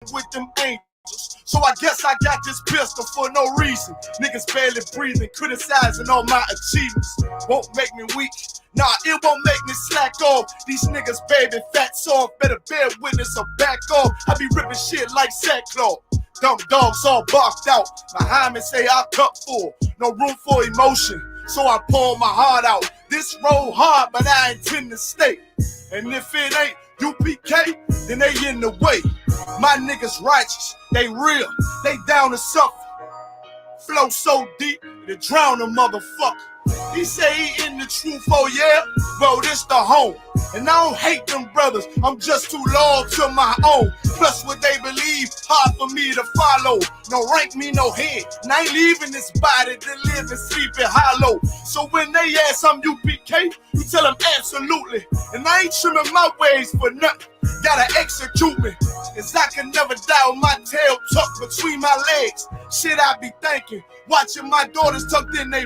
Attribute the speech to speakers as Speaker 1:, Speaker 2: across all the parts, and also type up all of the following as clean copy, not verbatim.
Speaker 1: with them angels. So I guess I got this pistol for no reason. Niggas barely breathing, criticizing all my achievements. Won't make me weak. Nah, it won't make me slack off. These niggas baby fat soft. Better bear witness or back off. I be ripping shit like sackcloth. Dumb dogs all barked out. Behind me say I cup full. No room for emotion, so I pour my heart out. This road hard, but I intend to stay. And if it ain't UPK, then they in the way. My niggas righteous, they real, they down to suffer. Flow so deep, they drown a motherfucker. He say he in the truth, oh yeah? Well, this the home. And I don't hate them brothers, I'm just too loyal to my own. Plus what they believe, hard for me to follow. No rank me, no head, and I ain't leaving this body to live and sleep in hollow. So when they ask I'm UPK, you tell them absolutely. And I ain't trimming my ways for nothing, gotta execute me. Cause I can never die with my tail tucked between my legs. Shit I be thinking, watching my daughters tucked in they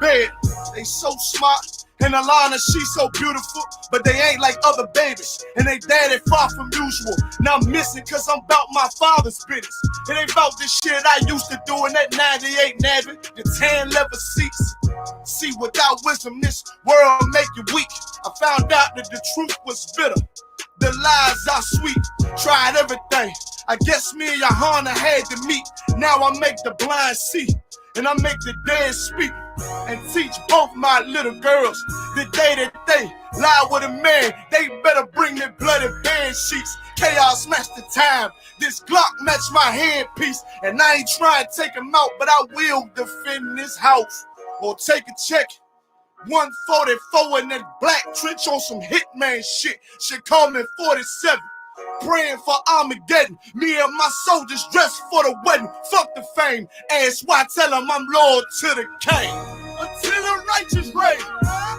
Speaker 1: bed. They so smart, and Alana, she so beautiful, but they ain't like other babies, and they daddy far from usual. Now I'm missing cause I'm about my father's business. It ain't about this shit I used to do in that 98 Navy, the tan leather seats. See, without wisdom, this world make you weak. I found out that the truth was bitter, the lies are sweet. Tried everything, I guess me and Johanna had to meet. Now I make the blind see, and I make the dead speak, and teach both my little girls the day that they lie with a man, they better bring me bloody bed sheets. Chaos match the time, this Glock match my handpiece, and I ain't trying to take him out, but I will defend this house or take a check. 144 in that black trench on some hitman shit. Should call me 47. Praying for Armageddon. Me and my soldiers dressed for the wedding. Fuck the fame. Ask why, tell them I'm loyal to the king. Until the righteous reign.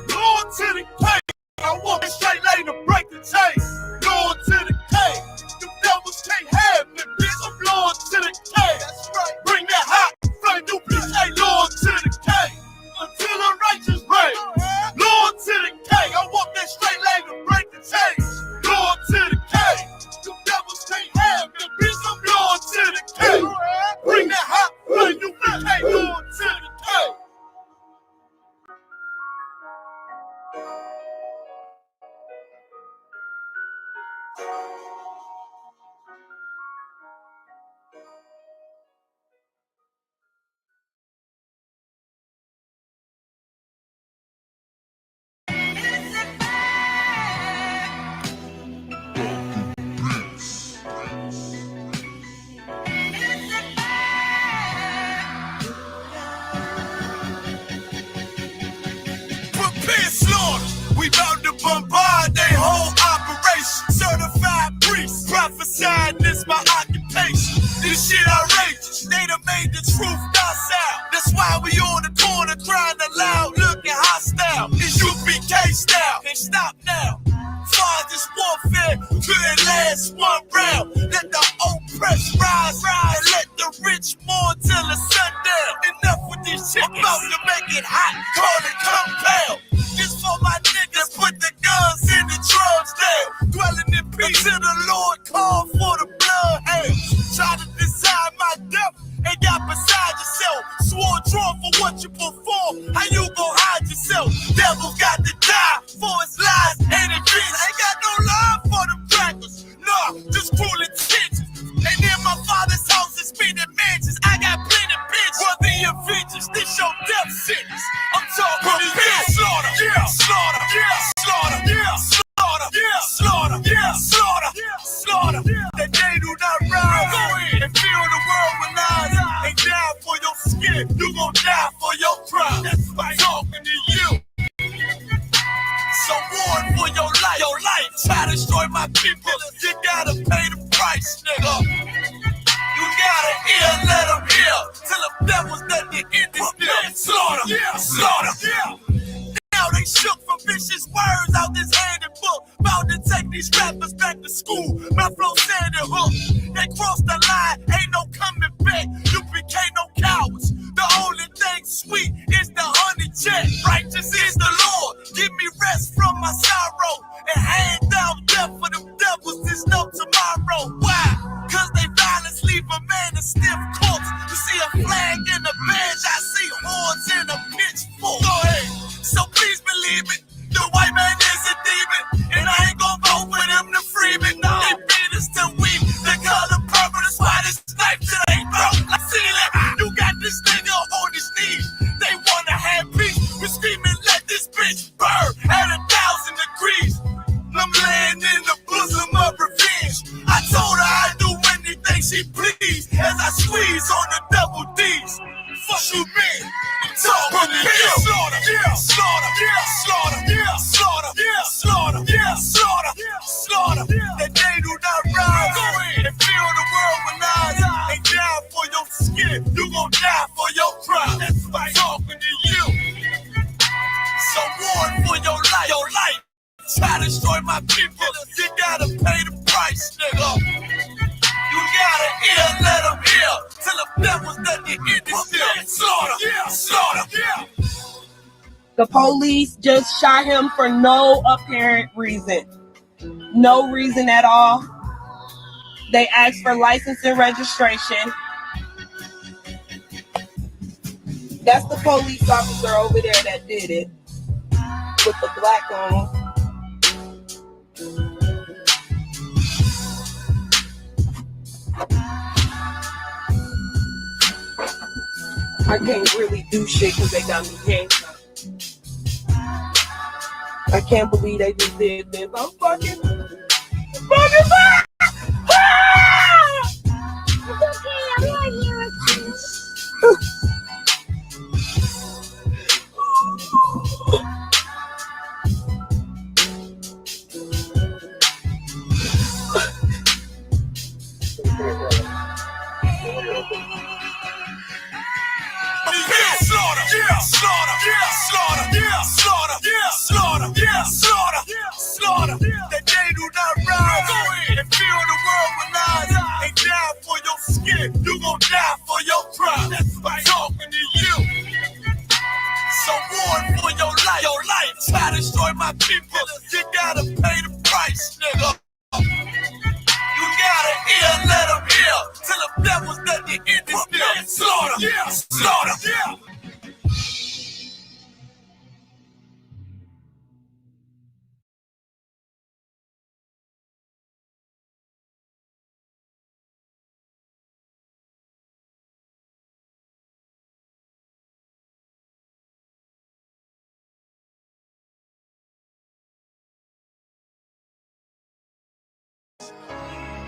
Speaker 1: Loyal to the king. I walk a straight lane to break the chain. Loyal to the king. The devils can't have me, bitch. I'm loyal to the king. That's right. Bring that hot flame, you bitch ain't loyal to the king. Until the righteous reign. Loyal to the king. I walk that straight lane to break the chain. Loyal to the king. The devils can't have me, bitch. I'm loyal to the king. Bring that hot flame, you bitch ain't loyal to the king. We bout to bombard they whole operation. Certified priest, prophesying this my occupation. This shit outrageous, they done made the truth docile. That's why we on the corner crying aloud, looking hostile. It's UPK style, can't stop now. Far this warfare couldn't last one round. Let the oppressed rise, and let the rich mourn till the sundown. Enough with this shit, I'm about to make it hot, call it compound. This for my niggas, put the guns in the drugs down. Dwelling in peace till the Lord called for the bloodhounds. Try to decide my death and got beside yourself. Swore drawn for what you perform. How you gon' hide yourself? Devil got to die for his lies and his dreams. Ain't got no love for them crackers. Nah, just cruel intentions. And in my father's house is spinning mansions. I got plenty bitches. For the Avengers, this your death sentence. I'm talking slaughter, yeah, slaughter, yeah, slaughter, yeah, slaughter, yeah, slaughter, yeah, slaughter, slaughter. That they do not rise. Go in and fill the world with lies and die for your skin. You gon' die for your crime. That's right. Talking to you. So warn for your life. Your life. Try to destroy my people. You gotta pay the price, nigga. You gotta hear, let them hear. Till the devils that the end is still. Slaughter, yeah, slaughter, yeah. Now they shook from vicious words out this handbook. Bound to take these rappers back to school. My flow sand and hook. They crossed the line, ain't no coming back. You became no cowards. The only thing sweet is the honey check. Righteous is the Lord. Give me rest from my sorrow. And hand down death for them devils. There's no tomorrow. Why? Cause they she please as I squeeze on the double D's. Fuck you mean? Talk me, slaughter, yeah, slaughter, yeah, slaughter, yeah, slaughter, yeah, slaughter, yeah, slaughter, slaughter. That they do not rise and fill the world with lies. They die for your skin, you gon' die for your pride. That's why I'm talking to you. So warn for your life. Your life. Try to destroy my people. You gotta pay the price, nigga. You gotta hear, let them hear. Till the devil's done the end is still. Slaughter, yeah, slaughter, yeah.
Speaker 2: The police just shot him for no apparent reason. No reason at all. They asked for license and registration. That's the police officer over there that did it. With the black on. I can't really do shit because they got me handcuffed. I can't believe they just did this. I'm fucking back! Ah!
Speaker 3: It's okay, I'm right here with you.
Speaker 1: Slaughter, yeah, slaughter, yeah, slaughter, yeah, slaughter, yeah, slaughter, yeah, slaughter, slaughter. That they do not rise and fill the world with lies. They die for your skin, you gon' die for your pride. That's why I'm talking to you. So warn for your life. Your life. Try to destroy my people. You gotta pay the price, nigga. You gotta hear, let them hear. Till the devil's done the end is still. Slaughter, yeah, slaughter, yeah.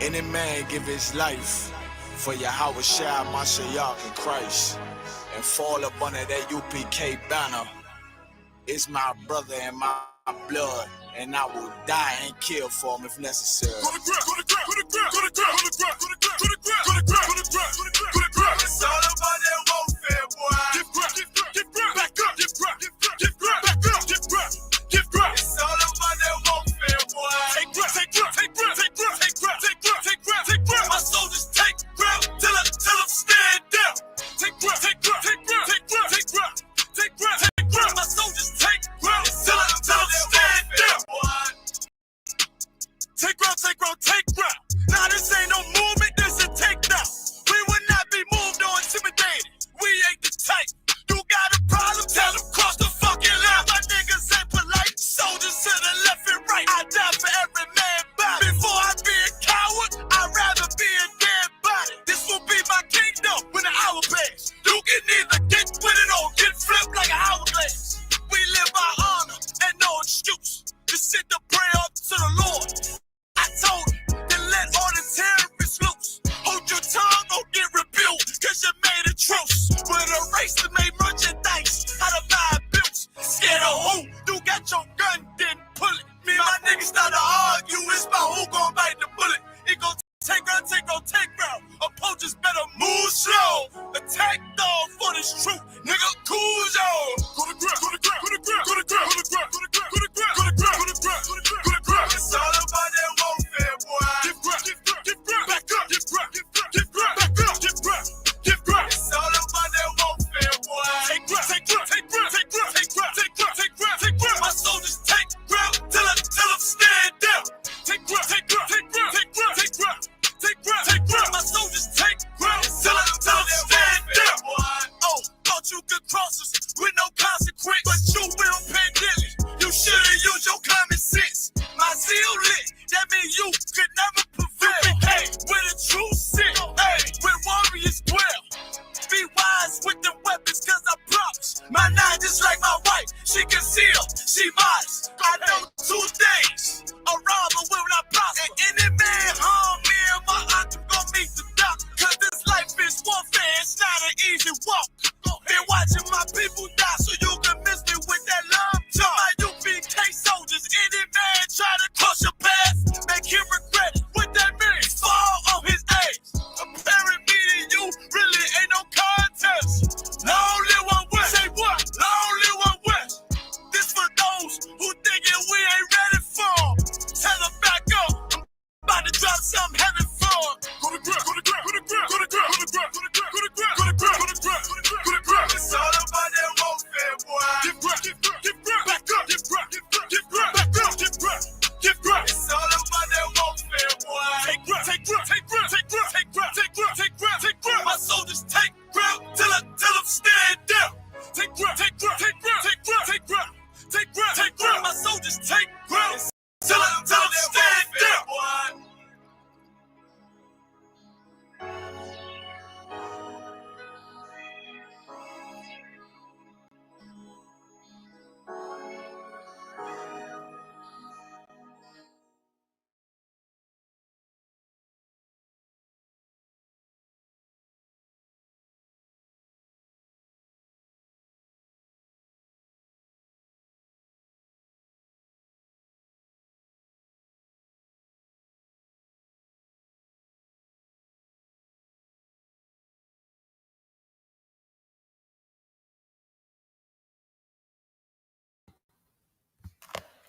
Speaker 1: Any man give his life for Yahweh Shai, Mashiach, and Christ, and fall up under that UPK banner. It's my brother and my blood, and I will die and kill for him if necessary. It's all about that warfare, boy. Back up, back up, it's all about that warfare, boy. Take breath. My soldiers take breath till I'm stand down. Take breath. My soldiers take breath till I'm stand down. Take breath. Now this ain't no movement.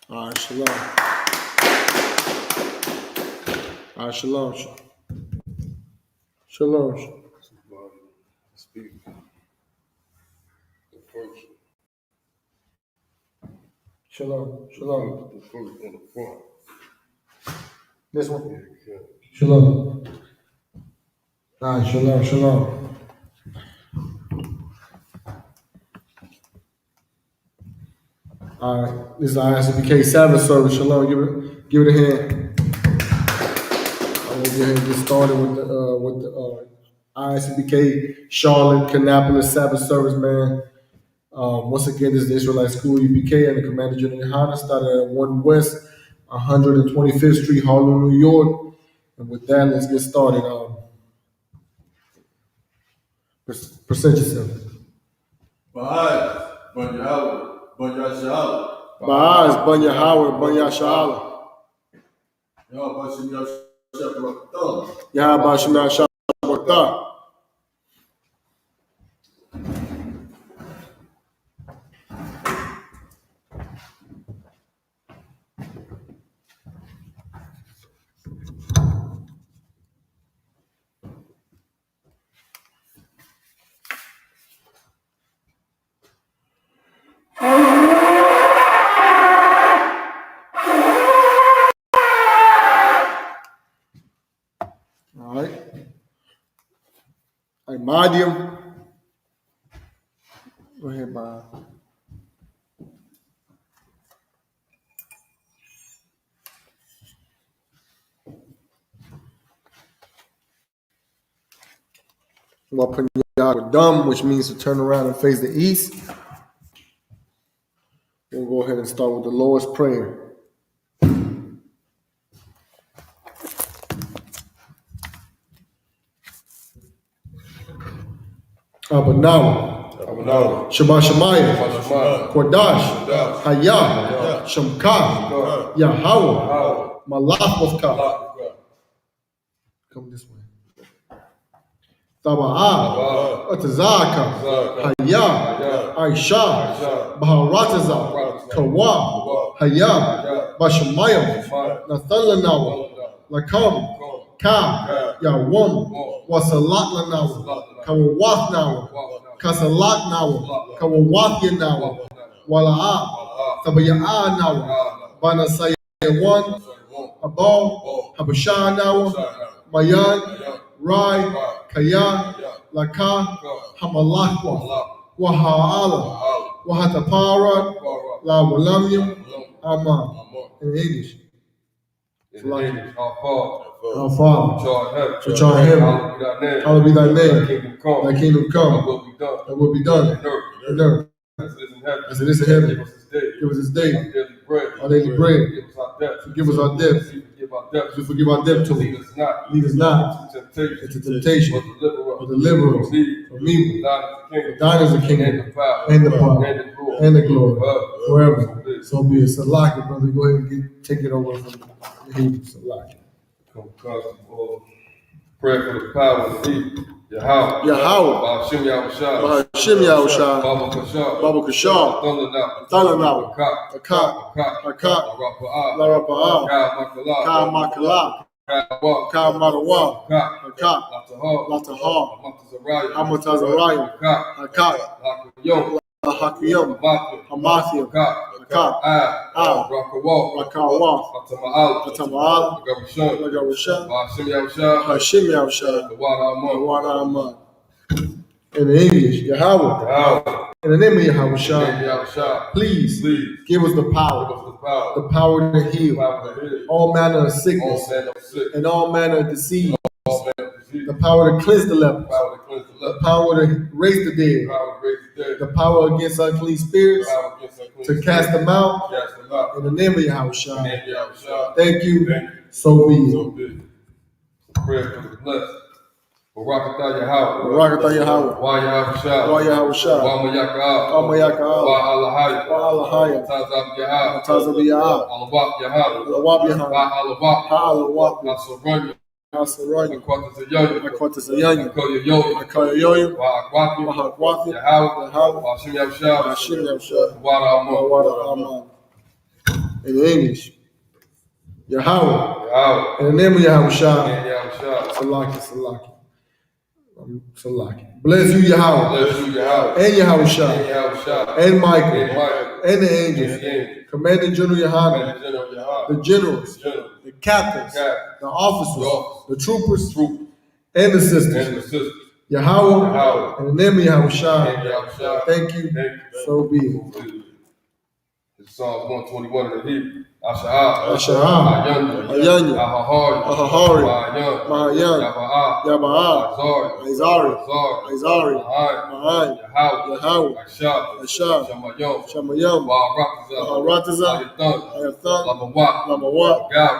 Speaker 4: All right, shalom. All right, shalom. Shalom.
Speaker 5: Speak the first.
Speaker 4: Shalom. Shalom.
Speaker 5: The first on the front.
Speaker 4: This one.
Speaker 5: Yeah.
Speaker 4: Shalom. All right, shalom. Shalom. All right, this is our Isupk Sabbath service. Shalom. Give it a hand. I'm gonna go ahead and get started with the Isupk Charlotte Kannapolis Sabbath service, man. Once again, this is the Israelite School UPK and the Commander General Yohana started at 1 West 125th Street, Harlem, New York. And with that, let's get started. Present yourself.
Speaker 5: Baha'is, Banya Howard, Banya Sha'ala.
Speaker 4: Ba'az, Banya Howard, Banya Sha'ala.
Speaker 5: Y'all Bashim Yashab Rakatah.
Speaker 4: Yah Bashim Yashab. All right. All right, Madium. Go ahead, Bob. Dumb, which means to turn around and face the east. We'll go ahead and start with the Lord's Prayer. Abanawa, Shabbat Shemayah, Kodash, Hayah, Shamka, Yahweh, Malach. Come this way. Taba'ah, Atazaka, Hayah, Aisha, Baharataza, Kawa, Hayah, Bashamayah, Nathalanawa, Lakam, Ka, Yawam, Wasalat Lanawa, Kawawath Nawa, Kasalat Nawa, Kawawath Yanawa, Wala'a, Tabaya'a Nawa, Banasaya 1, Abal, Habashah Nawa, Mayan, Rai, Kaya, Laka, Hamalakwa, Waha'ala, Wahatapara, La Walamya, Aman. In English. Our Father, which art in heaven, hallowed be thy name. Thy kingdom come, thy will be done on earth as it is in heaven. Give us this day our daily bread. Forgive us our debts. We forgive our debtors. Lead us not into temptation, but deliver us from evil. For thine is the kingdom, and the power, and the glory, forever. So be it. Salaki, brother. Go ahead and take it over from the Hebrew. Salaki.
Speaker 5: Pray for the power of the people. Yahweh.
Speaker 4: Ba'ashim Yahushua. Baba Kashar. Thalanawa. Akat. Larapa'ah. Ka Makala. Ka Marawa. Akat. Latahar. Amatazaraya. Akat. Hakiyam. Hamathiam. Akat. Rakawa. Atama'ala. Lagarusha. Hashim Yahushua. Wada Ahmad. In English, Yahweh. In the name of Yahweh, please give us the power to heal all manner of sickness and all manner of disease, the power to cleanse the lepers, the power to raise the dead, the power against unclean spirits, to cast them out. In the name of Yahweh. Thank you. So be it.
Speaker 5: Prayer for the blessed. Barakatah Yahweh.
Speaker 4: Barakatah Yahweh.
Speaker 5: Wa Yahushua.
Speaker 4: Wa Yahushua.
Speaker 5: Wa Mayaka'ah.
Speaker 4: Wa Mayaka'ah.
Speaker 5: Wa Alahaya.
Speaker 4: Wa Alahaya.
Speaker 5: Tazab Yahweh.
Speaker 4: Tazab Yahweh.
Speaker 5: Alawab Yahweh.
Speaker 4: Alawab Yahweh.
Speaker 5: Wa Alawab.
Speaker 4: Ha Alawab.
Speaker 5: Asaranya.
Speaker 4: Asaranya.
Speaker 5: Akwata Zayanya.
Speaker 4: Akoya Yoyim.
Speaker 5: Wa Akwati.
Speaker 4: Wa Akwati.
Speaker 5: Yahweh. Wa Hashim Yahushua.
Speaker 4: Hashim Yahushua.
Speaker 5: Wada Ahmad.
Speaker 4: Wada Ahmad. In English, Yahweh.
Speaker 5: Yahweh.
Speaker 4: In the name of Yahushua.
Speaker 5: And Yahushua.
Speaker 4: Salaki. Salaki. Bless you, Yahweh.
Speaker 5: Bless you, Yahweh.
Speaker 4: And Yahushua.
Speaker 5: And Yahushua.
Speaker 4: And Michael.
Speaker 5: And Michael.
Speaker 4: And the angels.
Speaker 5: And the angels.
Speaker 4: Commanding General Yohanan.
Speaker 5: Commanding General Yohanan.
Speaker 4: The generals.
Speaker 5: The generals.
Speaker 4: The captains.
Speaker 5: The captains.
Speaker 4: The officers. The troopers. And the
Speaker 5: And
Speaker 4: sisters.
Speaker 5: the sisters.
Speaker 4: Yahweh.
Speaker 5: Yahweh.
Speaker 4: In the name of Yahushua.
Speaker 5: And Yahushua.
Speaker 4: Thank you.
Speaker 5: Thank you.
Speaker 4: So be it.
Speaker 5: It's Psalms 121 in the Hebrew. Asha'ah.
Speaker 4: Asha'ah. Ayanya. Ahahari. Mahayan. Yaba'ah. Izari. Mahain. Yahweh. Ashab. Shamayam. Rataza. Ayathan. Lamawat. Gal.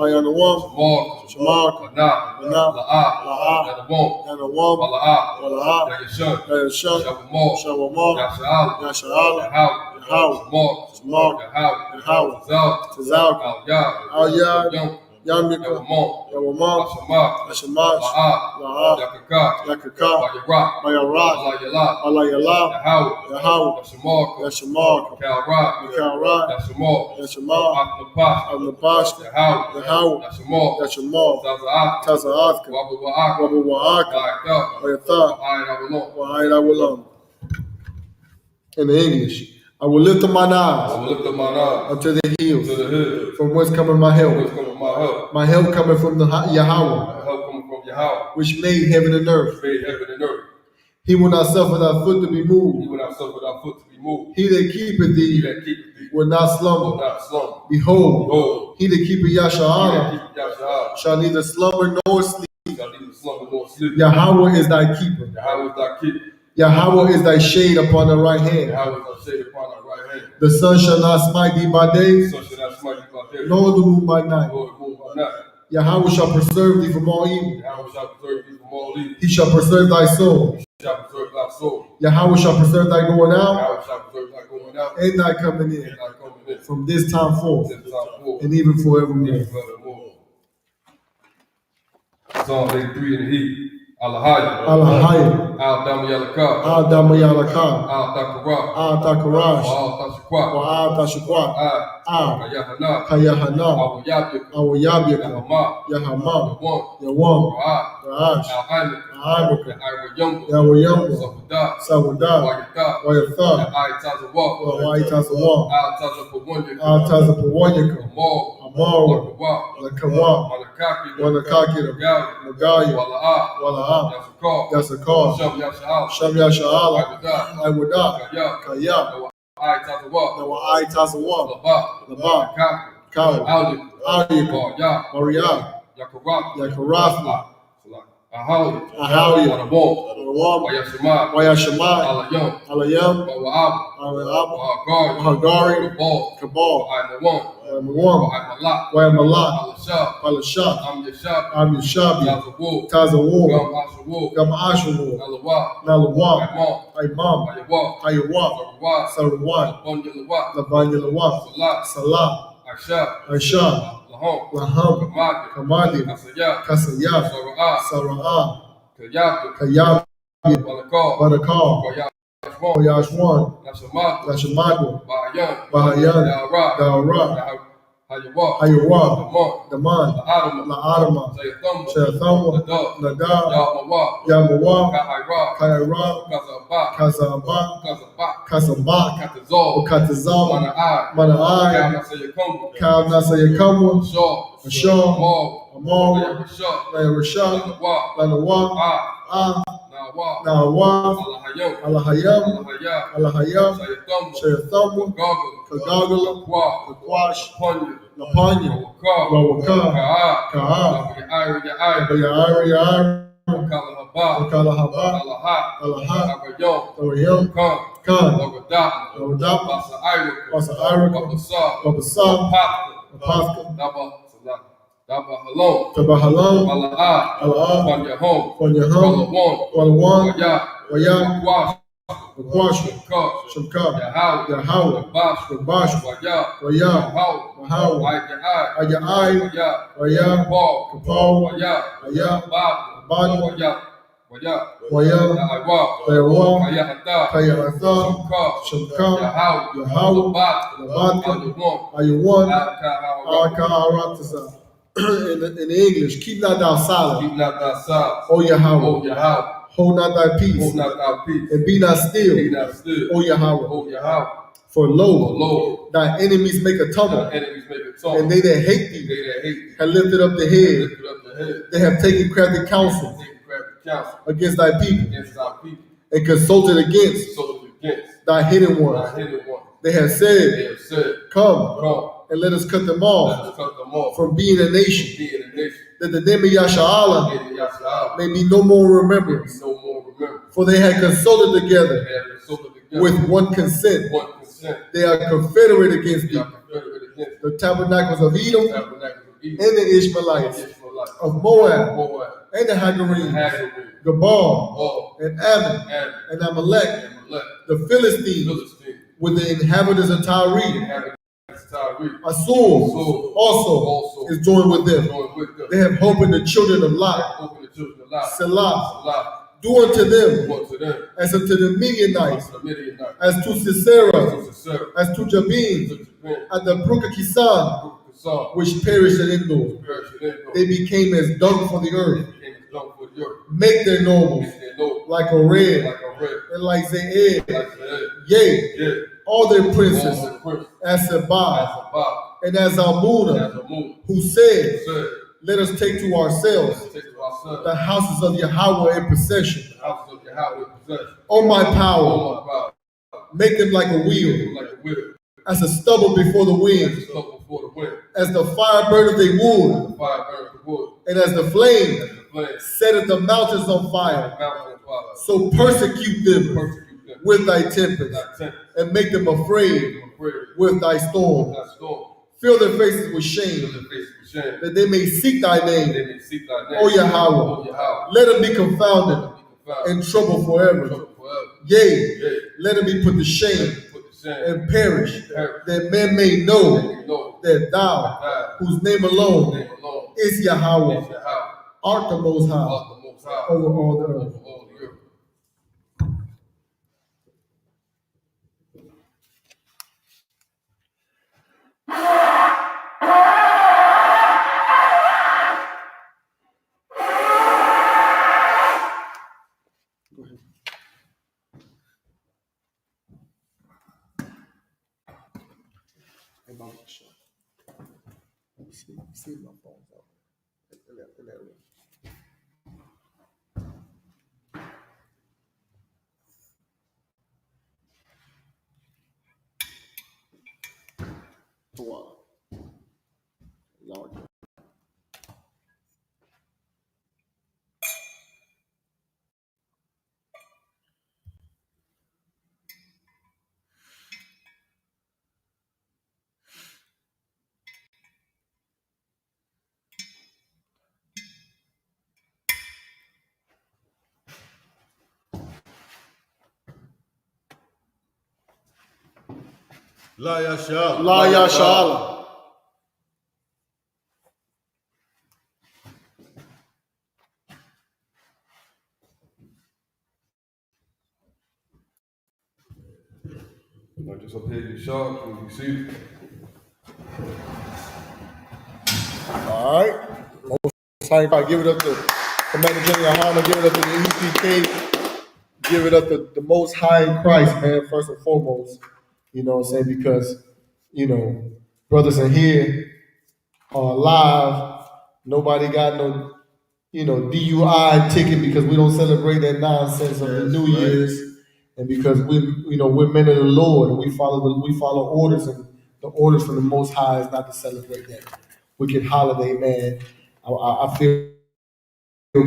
Speaker 4: Ayanawam. Shamak. La'a. Yanawam. Wala'a. Yashab. Shawamah. Yasha'ala. Yahweh. Shamak. Yahweh. Tazal. Al-Yad. Yamika. Yawamah. Hashamak. La'a. Yakaka. Bayarat. Alayala. Yahweh. Yashamak. Kalrat. Yashamak. Abnapash. Yahweh. Yashamak. Taza'atka. Wabu Wa'aka. Wayatha. Wa'ayat Awalam. In the English, I will lift up mine eyes unto the hills, from whence cometh my help. My help cometh from the Yahweh, which made heaven and earth. He will not suffer thy foot to be moved. He that keepeth thee will not slumber. Behold, he that keepeth Yasha'ala shall neither slumber nor sleep. Yahweh is thy keeper. Yahweh is thy shade upon the right hand. The sun shall not smite thee by day, nor the moon by night. Yahweh shall preserve thee from all evil. He shall preserve thy soul. Yahweh shall preserve thy going out and thy coming in from this time forth and even forevermore.
Speaker 5: Psalm 83 in the Hebrew. Alahaya.
Speaker 4: Al Damayalaka. Al Takarash. Al Tashakwat. Al Kayahana. Al Yabyaka. Yahama. Yawam. Ra'ash. Al Yawayamba. Sawada. Wayatha. Wa'itazawa. Al Tazapawanyaka. Amara. Lakawa. Wanakakira. Nagaya. Wala'a. Yasakar. Sham Yasha'ala. Iwada. Kaya. Wa'itazawa. Laba. Kawa. Aliyaka. Maria. Yakarathna. Ahaliya. Wadawam. Wayashama. Alayam. Wahagari. Kabal. Wayamala. Palashah. Am Yashabi. Tazawu. Gam Ashawu. Nalawa. Imam. Ayawa. Sarawat. Labanyalawa. Salah. Aisha. Laham. Kamadi. Kasaya. Sara'ah. Kayab. Barakal. Yashwan. Yashamadu. Bahayan. Dara. Hayawa. Daman. La'adama. Shayathamwa. Nadab. Yamawa. Kaira. Kazaba. Kazabak. Ukatazam. Mana'ai. Kal Nasayakamwa. Asham. Amara. Rashad. Lanawa. Nawa. Alahayam. Shayathamwa. Kagagala. Kakwash. Lapanya. Rawaka. Ka'a. Yairi. Kalahaba. Alaha. Tawayam. Khan. Nawadapa. Wasa Irika. Wabasa. Apaska. Tabahalam. Ala'a. Kwanyaham. Walawan. Waya. Wakwash. Shamka. Yahweh. Wabash. Waya. Wahawa. Ayai. Waya. Kapal. Aya. Badu. Waya, Tayawa, Kayahata, Shamka, Yahweh, Labata, Ayawan, Akaharatasa. In English, keep not thou silent, O Yahweh. Hold not thy peace, and be not still, O Yahweh. For lo, thy enemies make a tumult, and they that hate thee have lifted up the head. They have taken crafty counsel against thy people, and consulted against thy hidden ones. They have said, come, and let us cut them off from being a nation, that the name of Yasharallah may be no more remembrance. For they had consulted together with one consent. They are confederate against thee. The tabernacles of Edom and the Ishmaelites, of Moab and the Hagarenes, Gabal and Ammon and Amalek, the Philistines with the inhabitants of Tyre. Asur also is joined with them. They have hope in the children of Lot. Selah. Do unto them as unto the Midianites, as to Sisera, as to Jabin, at the brook of Kisan, which perished at Endor. They became as dung for the earth. Make their nobles like a red and like Zeir. Yea, all their princes as Sabbath and as Almuna, who said, let us take to ourselves the houses of Yahweh in possession. O my power, make them like a wheel, as a stubble before the wind, as the fire burneth a wood, and as the flame setteth the mountains on fire. So persecute them with thy tempest, and make them afraid with thy storm. Fill their faces with shame, that they may seek thy name, O Yahweh. Let them be confounded and troubled forever. Yea, let them be put to shame and perish, that men may know that thou, whose name alone is Yahweh, art the Most High over all the earth. See my phone's out in that room.
Speaker 1: La Yasha.
Speaker 4: La Yashala.
Speaker 5: Just up here, you sharp, you see.
Speaker 4: All right. I give it up to Commander General Hanna, give it up to the EPK, give it up to the Most High in Christ, man, first and foremost. You know what I'm saying? Because, you know, brothers in here are alive. Nobody got no, you know, DUI ticket because we don't celebrate that nonsense of the New Year's. And because we're men of the Lord and we follow orders, and the orders from the Most High is not to celebrate that wicked holiday, man. I feel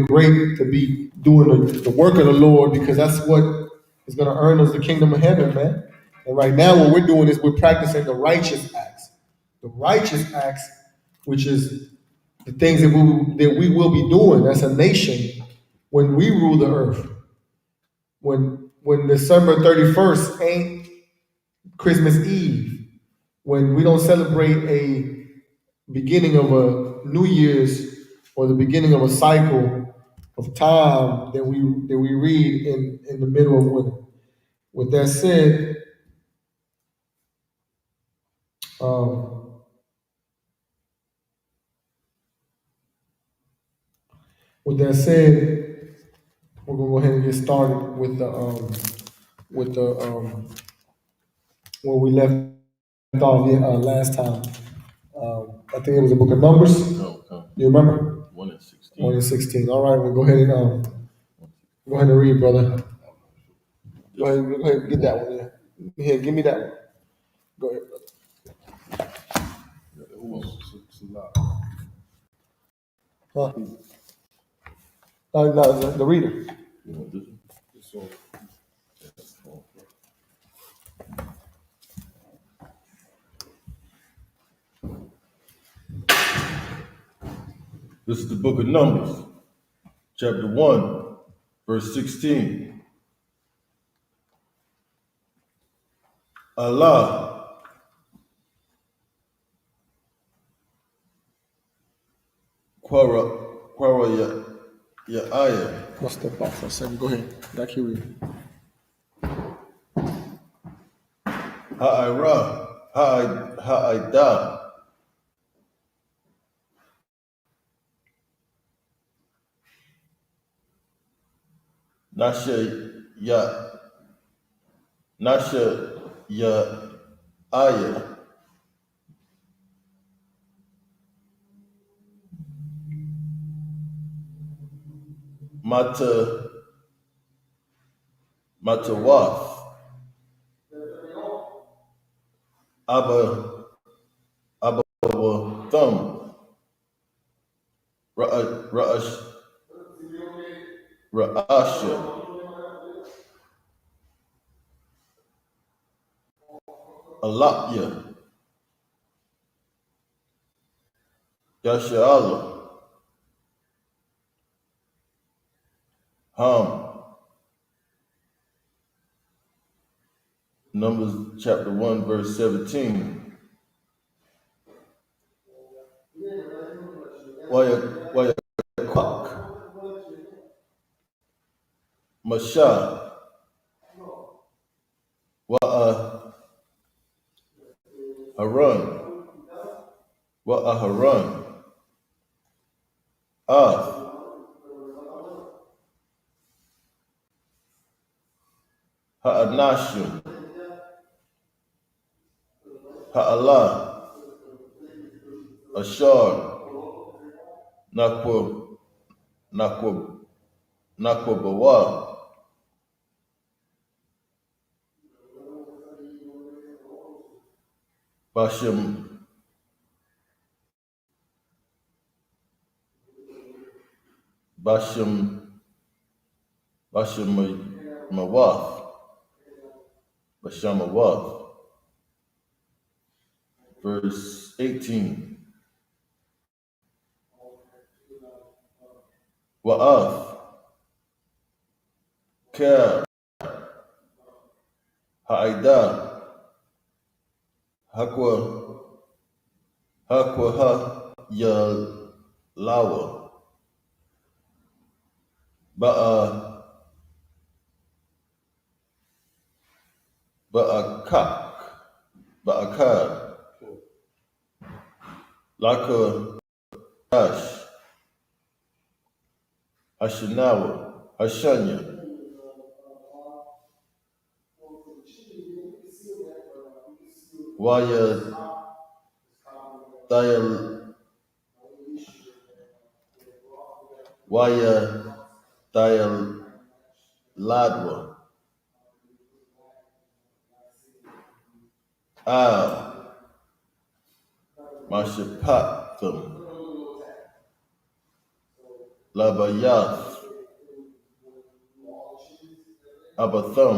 Speaker 4: great to be doing the work of the Lord, because that's what is going to earn us the kingdom of heaven, man. And right now, what we're doing is we're practicing the righteous acts. The righteous acts, which is the things that we will be doing as a nation when we rule the earth. When December 31st ain't Christmas Eve, when we don't celebrate a beginning of a New Year's or the beginning of a cycle of time that we read in the middle of winter. With that said, we're gonna go ahead and get started with the where we left off last time. I think it was the book of Numbers.
Speaker 6: No.
Speaker 4: You remember?
Speaker 6: 1 and 16.
Speaker 4: 1 and 16. All right, we'll go ahead and read, brother. Go ahead and get that one. Yeah. Here, give me that one. Go ahead, brother. Huh? No, the reader.
Speaker 6: You want this one? This is the book of Numbers, chapter 1, verse 16. Allah Quara ya ayah.
Speaker 4: I'll step off for a second. Go ahead. Back you read.
Speaker 6: Ha'ira, ha'ida. Nasha ya ayah. Matawaf. Abba thumb. Ra'asha. Alapya. Yasha'Allah. Ham. Numbers chapter 1, verse 17. Wayakwak. Masha. Haran. Af. Ha'anashim. Ha'Allah. Ashar. Nakwabawa. Bashamawaf. Verse 18. Wa'af. Kar. Ha'ida. Hakwa ha ya lawa. Ba'akad. Laka Dash. Hashanawa. Hashanya. Waya Dayal Ladwa. Al Mashapatham. Labayath. Abatham.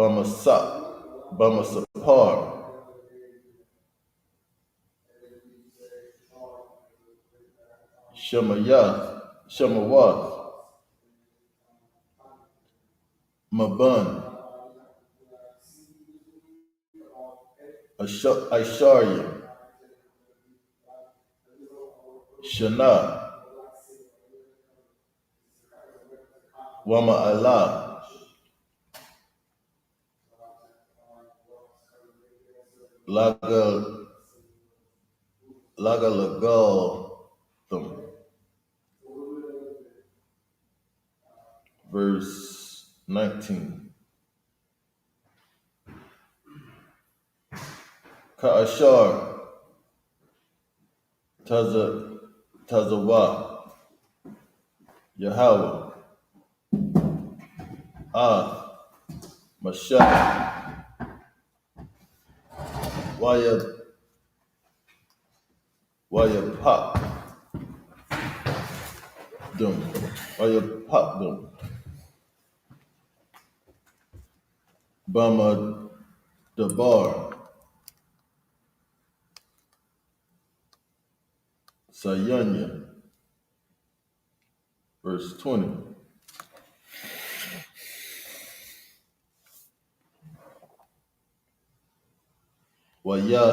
Speaker 6: Bamasapar. Shemawath. Maban. Aisharyam. Shana, Wama Allah, Laga Lagal Thum. Verse 19. Ka'ashar Tazawa Yahweh Mashah Waya Pop them Bama Dabar Sayanya. Verse 20. Waya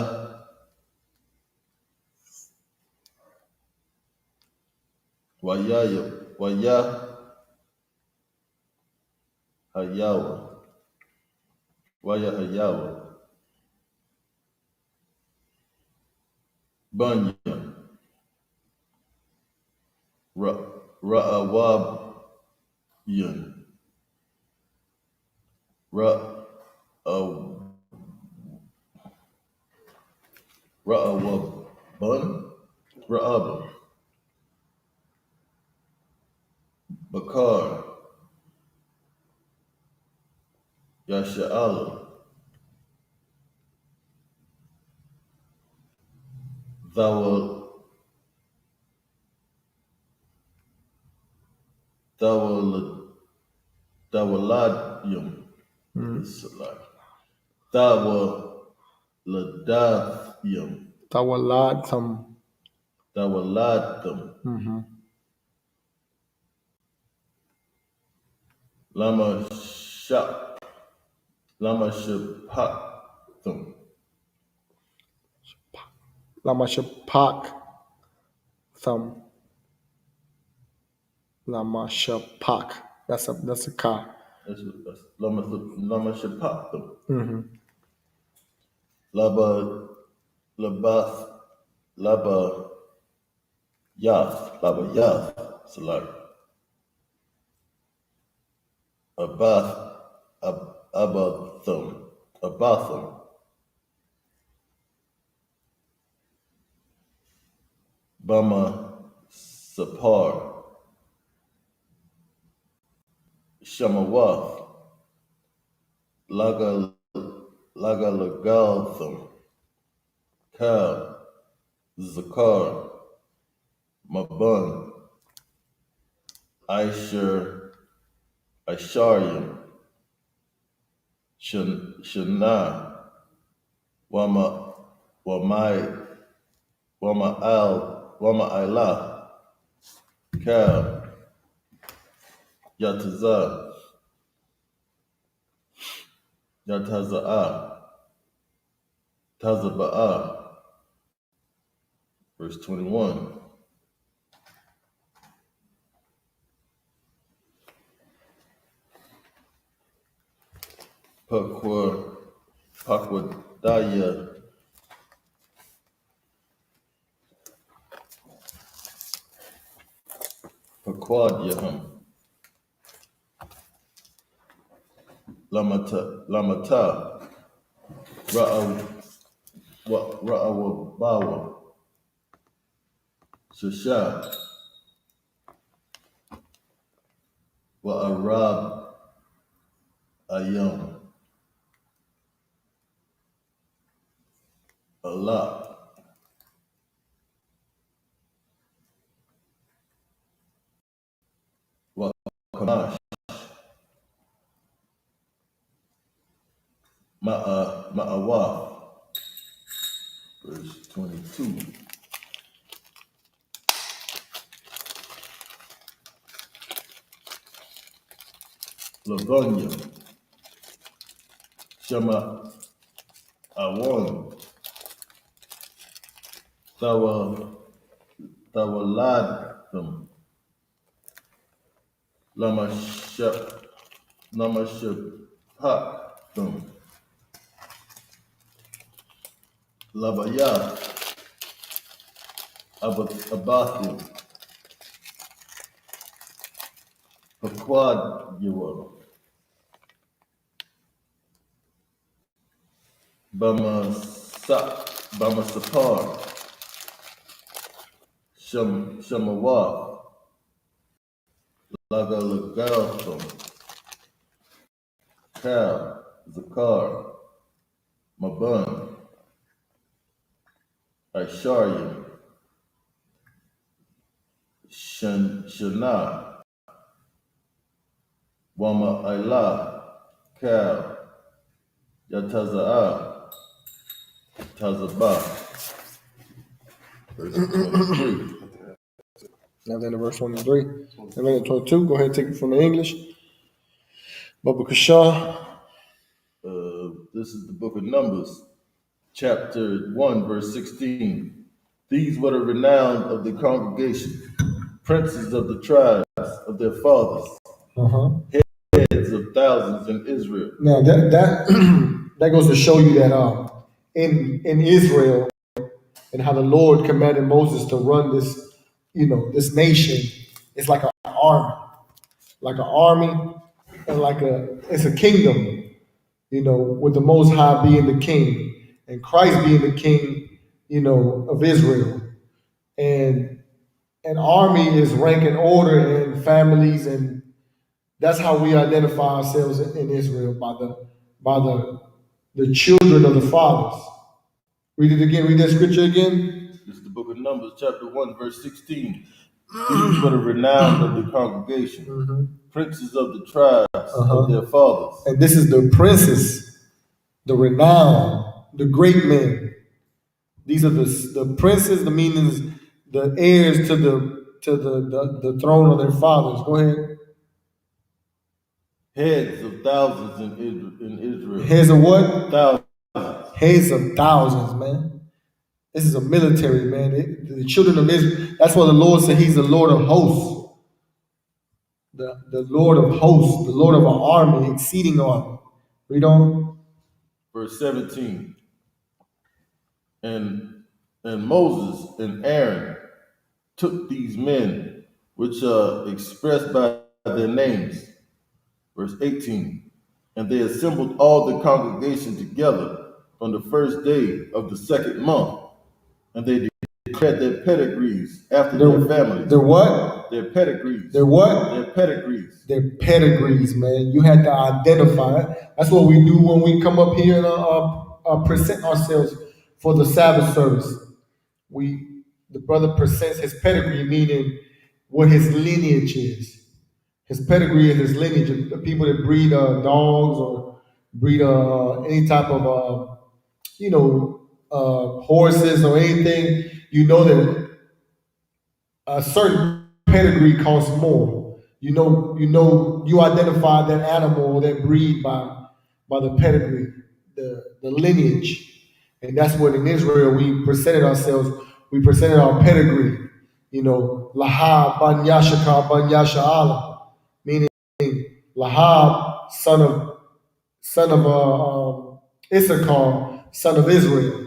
Speaker 6: Hayawa Waya Hayawa Bunya Ra'awabyan Ra'awabun Ra'aba Bakar Yasha'ala Dawaladyum Dawaladathim Dawaladtham Lama Shapatham
Speaker 4: Lamashapak thumb. Lamashapak. That's a ka.
Speaker 6: That's Lama Shapatham
Speaker 4: Mm-hmm.
Speaker 6: Laba Yath Salar Abatham Bama Sapar Shamawath Lagaltham Kal Zakar Mabun Aisharyam Shana Wama Ilah Kal Yataza'ah Tazaba'ah. Verse 21. Pakwadaya Pakwadyaham Lamata Ra'awabawa Shasha Wa'arab Ayam Allah Wa'kamash Ma'awaf. Verse 22. Lavonia Shema Awon Tawalatham, Lamashapaktham, Labayah, Abathim, Paquad Yawal, Bamasapar, Shamawah, Lagalagatham, Kal, Zakar, Maban, Aisharyam, Shana, Wama Ilah, Kal, Yataza'ah, Tazabah. Verse 23.
Speaker 4: Now then to verse 23. And then at 22, go ahead and take it from the English. Baba Kashah.
Speaker 6: This is the book of Numbers, chapter 1, verse 16. These were the renown of the congregation, princes of the tribes of their fathers, heads of thousands in Israel.
Speaker 4: Now that that goes to show you that in Israel and how the Lord commanded Moses to run this, this nation. It's like an army, and it's a kingdom, with the Most High being the king and Christ being the king, of Israel. And an army is rank and order and families, and that's how we identify ourselves in Israel, by the children of the fathers. Read it again. Read that scripture again.
Speaker 6: This is the book of Numbers, chapter 1, verse 16. These were the renown of the congregation, princes of the tribes of their fathers.
Speaker 4: And this is the princes, the renown, the great men. These are the princes, the meanings, the heirs to the throne of their fathers. Go ahead.
Speaker 6: Heads of thousands in Israel.
Speaker 4: Heads of what?
Speaker 6: Thousands.
Speaker 4: Heads of thousands, man. This is a military, man. The children of Israel. That's why the Lord said He's the Lord of hosts. The Lord of hosts, the Lord of an army, exceeding army. Read on.
Speaker 6: Verse 17. And Moses and Aaron took these men, which are expressed by their names. Verse 18. And they assembled all the congregation together on the first day of the second month. And they declared their pedigrees after their families.
Speaker 4: Their what?
Speaker 6: Their pedigrees.
Speaker 4: Their what?
Speaker 6: Their pedigrees.
Speaker 4: Their pedigrees, man. You had to identify it. That's what we do when we come up here and present ourselves for the Sabbath service. The brother presents his pedigree, meaning what his lineage is. His pedigree is his lineage. The people that breed dogs or breed any type of horses or anything, that a certain pedigree costs more. You identify that animal or that breed by the pedigree, the lineage. And that's what in Israel we presented ourselves. We presented our pedigree. Lahab ban Yashakar ban Yasha'ala, meaning Lahab, son of Issachar, son of Israel.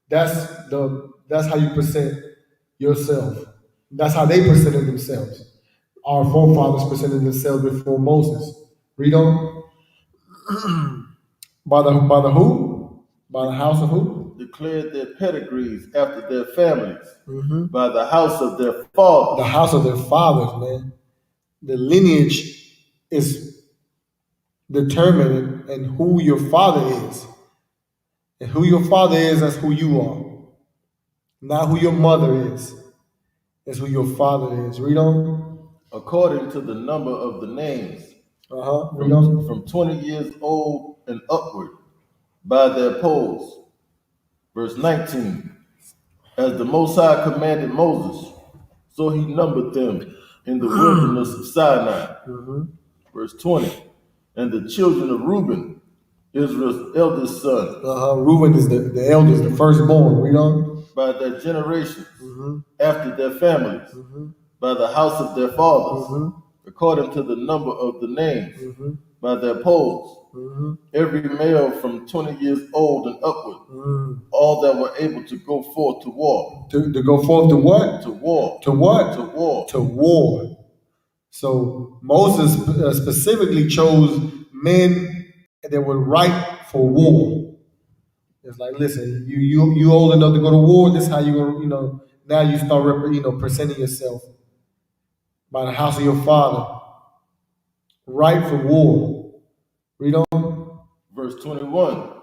Speaker 4: That's how you present yourself. That's how they presented themselves. Our forefathers presented themselves before Moses. Read on. By the who? By the house of who?
Speaker 6: Declared their pedigrees after their families. By the house of their fathers.
Speaker 4: The house of their fathers, man. The lineage is determined and who your father is. And who your father is, that's who you are. Not who your mother is. That's who your father is. Read on.
Speaker 6: According to the number of the names.
Speaker 4: Read on.
Speaker 6: From 20 years old and upward, by their polls. Verse 19. As the Most High commanded Moses, so he numbered them in the wilderness of Sinai. Verse 20. And the children of Reuben, Israel's eldest son.
Speaker 4: Reuben is the eldest, the firstborn. Read on.
Speaker 6: By their generations, after their families, by the house of their fathers, according to the number of the names, by their polls, every male from 20 years old and upward, all that were able to go forth to war.
Speaker 4: To go forth to what?
Speaker 6: To war.
Speaker 4: To what?
Speaker 6: To war.
Speaker 4: To war. So Moses specifically chose men that were ripe for war. It's like, listen, you old enough to go to war. This is how you gonna, now you start presenting yourself by the house of your father, ripe for war. Read on.
Speaker 6: Verse 21.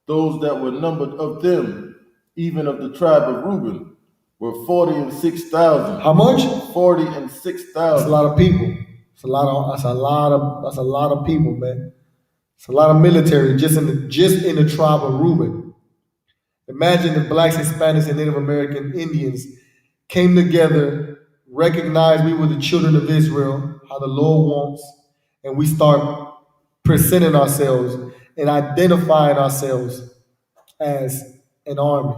Speaker 6: Those that were numbered of them, even of the tribe of Reuben, were 46,000.
Speaker 4: How much?
Speaker 6: 46,000.
Speaker 4: That's a lot of people. That's a lot of people, man. It's a lot of military just in the tribe of Reuben. Imagine if blacks, Hispanics, and Native American Indians came together, recognized we were the children of Israel, how the Lord wants, and we start presenting ourselves and identifying ourselves as an army.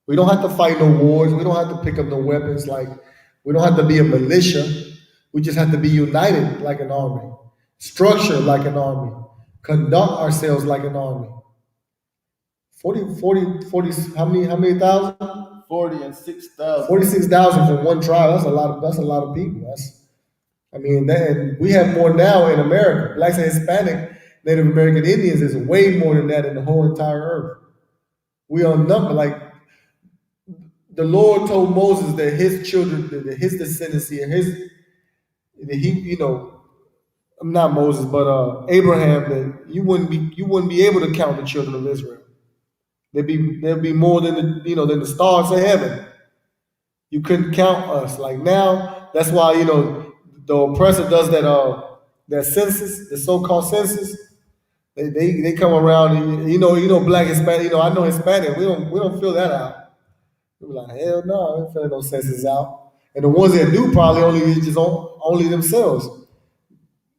Speaker 4: We don't have to fight no wars. We don't have to pick up no weapons. Like, we don't have to be a militia. We just have to be united like an army, structured like an army, conduct ourselves like an army. 40, how many thousand?
Speaker 6: 46,000.
Speaker 4: 46,000 for one tribe. That's a lot of people. And we have more now in America. Blacks and Hispanic, Native American Indians is way more than that in the whole entire earth. We are number, like the Lord told Moses that his children, that his descendancy, and not Moses, but Abraham, that you wouldn't be able to count the children of Israel. There'd be more than the stars of heaven. You couldn't count us. Like now, that's why the oppressor does that census, the so-called census. They come around and black, Hispanic. I know Hispanic. We don't fill that out. We're like, hell no, I don't fill no census out. And the ones that do probably only themselves.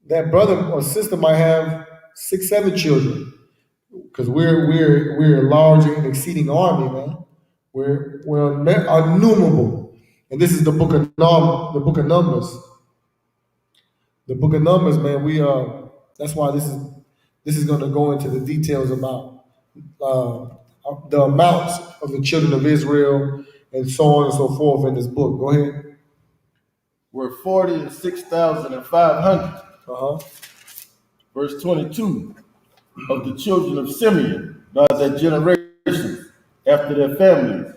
Speaker 4: That brother or sister might have 6, 7 children. Because we're a large and exceeding army, man. We're innumerable, and this is the book of Numbers. The book of Numbers, man. That's why this is going to go into the details about the amounts of the children of Israel and so on and so forth in this book. Go ahead.
Speaker 6: Were 46,500. Verse 22. Of the children of Simeon, by their generations, after their families,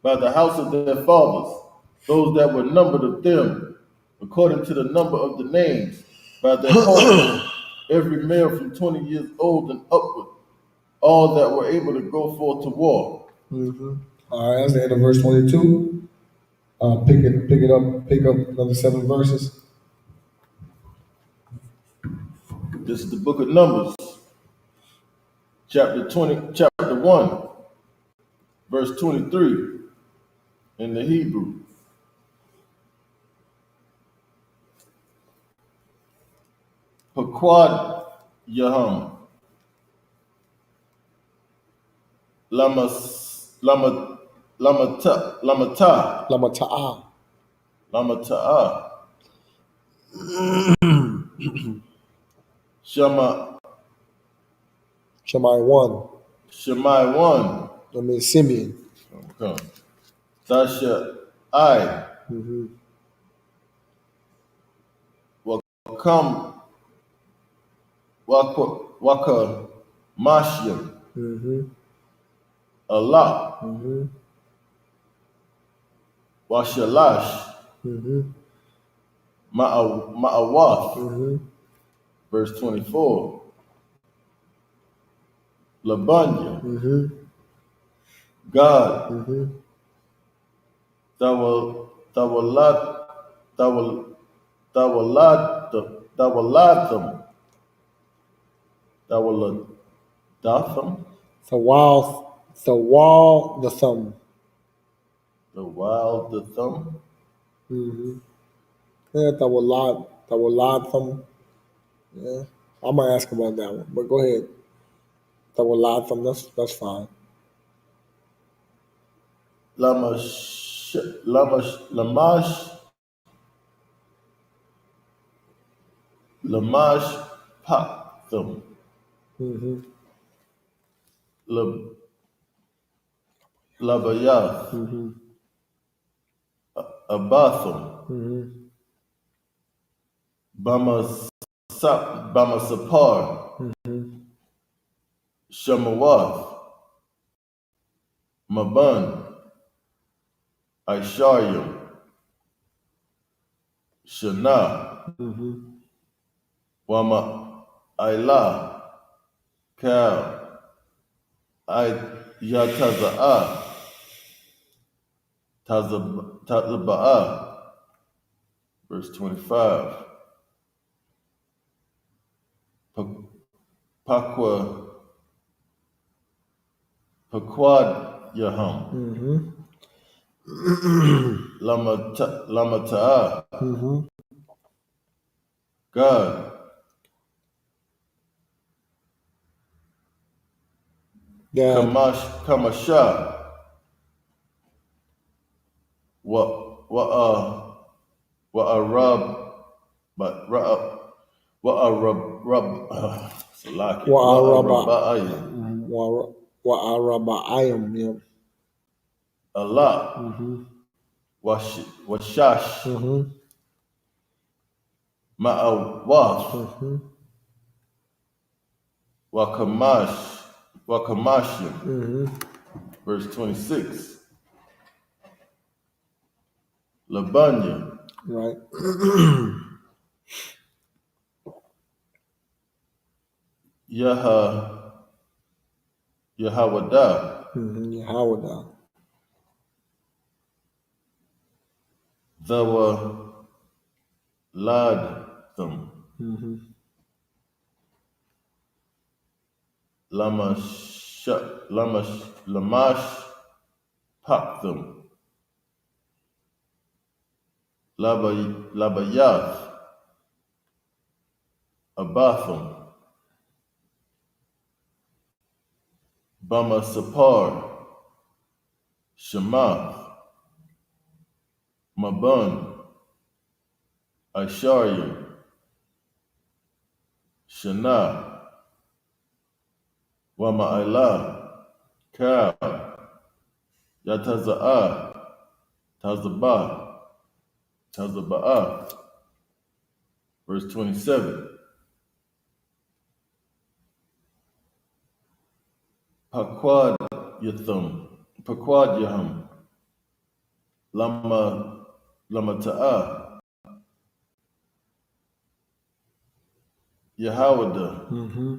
Speaker 6: by the house of their fathers, those that were numbered of them, according to the number of the names, by their homes, every male from 20 years old and upward, all that were able to go forth to war.
Speaker 4: All right, that's the end of verse 22. Pick up another 7 verses.
Speaker 6: This is the book of Numbers. Chapter 1, verse 23 in the Hebrew. Paquad Yaham. Lamata'a.
Speaker 4: Shammai 1.
Speaker 6: I
Speaker 4: mean Simeon.
Speaker 6: Okay. Dasha I. Wakam Waka Mashyam. Allah. Washalash. Ma'awath. Verse 24. Labanya. God. Tawalatham. The thumb.
Speaker 4: Yeah, Tawalatham. Yeah, I might ask about that one, but go ahead. Tawalatham, that's fine.
Speaker 6: Lama Lamash Pakthum.
Speaker 4: Mm-hmm.
Speaker 6: Labayath.
Speaker 4: Mm-hmm.
Speaker 6: Abathum.
Speaker 4: Mm-hmm.
Speaker 6: Bamasapar.
Speaker 4: Mm-hmm.
Speaker 6: Shemawath. Maban. Aisharyam. Shana.
Speaker 4: Mm-hmm.
Speaker 6: Wama Ailah. Kal. Yataza'ah. Tazaba'ah. Verse 25. Paquad Yaham.
Speaker 4: Mm-hmm.
Speaker 6: Lamata'ah.
Speaker 4: Mm-hmm.
Speaker 6: God.
Speaker 4: God.
Speaker 6: Kamasha. Wa Arab. But Salaki.
Speaker 4: Wa'araba'ayim. Yeah.
Speaker 6: Allah.
Speaker 4: Mm-hmm.
Speaker 6: Washash.
Speaker 4: Mm-hmm.
Speaker 6: Ma'awath.
Speaker 4: Mm-hmm.
Speaker 6: Wakamashim.
Speaker 4: Mm-hmm.
Speaker 6: Verse 26. Labanya.
Speaker 4: Right.
Speaker 6: Yahawada.
Speaker 4: Mm-hmm. Yahawada.
Speaker 6: Dhawa Ladtham.
Speaker 4: Mm-hmm.
Speaker 6: Lamash Paktham. Labayath. Abatham. Bamasapar. Shemath. Maban. Aisharyam. Shana. Wama Ailah. Kal. Yataza'ah. Tazaba'ah. Verse 27. Paquad Yaham. Lamata'ah. Yahawada.
Speaker 4: Mm-hmm.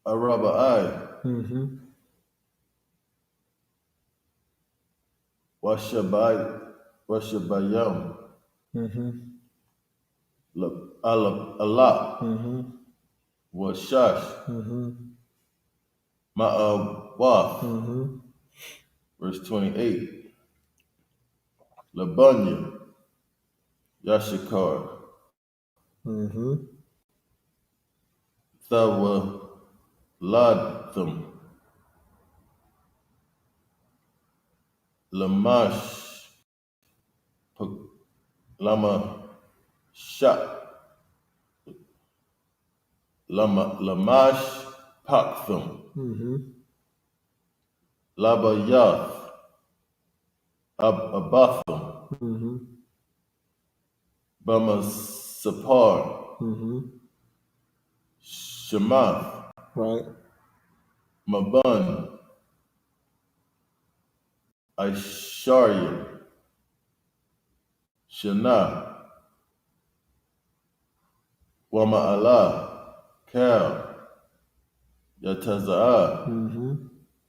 Speaker 6: Araba'ai.
Speaker 4: Mm-hmm.
Speaker 6: Washabayam.
Speaker 4: Mm-hmm.
Speaker 6: Allah.
Speaker 4: Mm-hmm.
Speaker 6: Washash.
Speaker 4: Mm-hmm.
Speaker 6: Ma'awath.
Speaker 4: Mm-hmm.
Speaker 6: Verse 28. Labanya. Yashikar.
Speaker 4: Mm-hmm.
Speaker 6: Thawa Ladtham. Lamash. Lama Shak. Lamash Paktham.
Speaker 4: Mm-hmm.
Speaker 6: Labayath. Abatham.
Speaker 4: Mm-hmm.
Speaker 6: Bamasapar.
Speaker 4: Mm-hmm.
Speaker 6: Shemath.
Speaker 4: Right.
Speaker 6: Maban. Aisharyam. Shana. Wama Allah. Kal. Yataza'ah.
Speaker 4: Mm-hmm.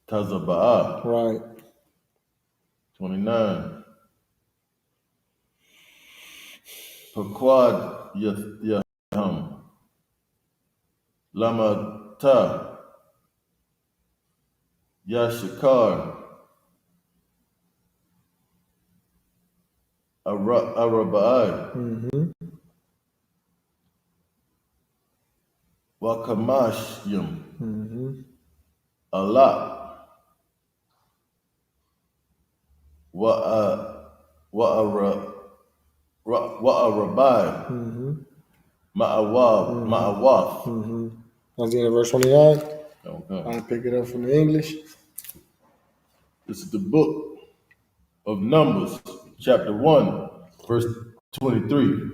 Speaker 6: Tazaba'ah.
Speaker 4: Right.
Speaker 6: 29. Paquad Yaham. Lamata. Yashikar. Araba'ai.
Speaker 4: Mm-hmm.
Speaker 6: Wakamashyam.
Speaker 4: Mm-hmm.
Speaker 6: Allah. Wa'arabai, Ma'awaf.
Speaker 4: That's the end of verse 29.
Speaker 6: Okay.
Speaker 4: I pick it up from the English.
Speaker 6: This is the book of Numbers, chapter 1, verse 23.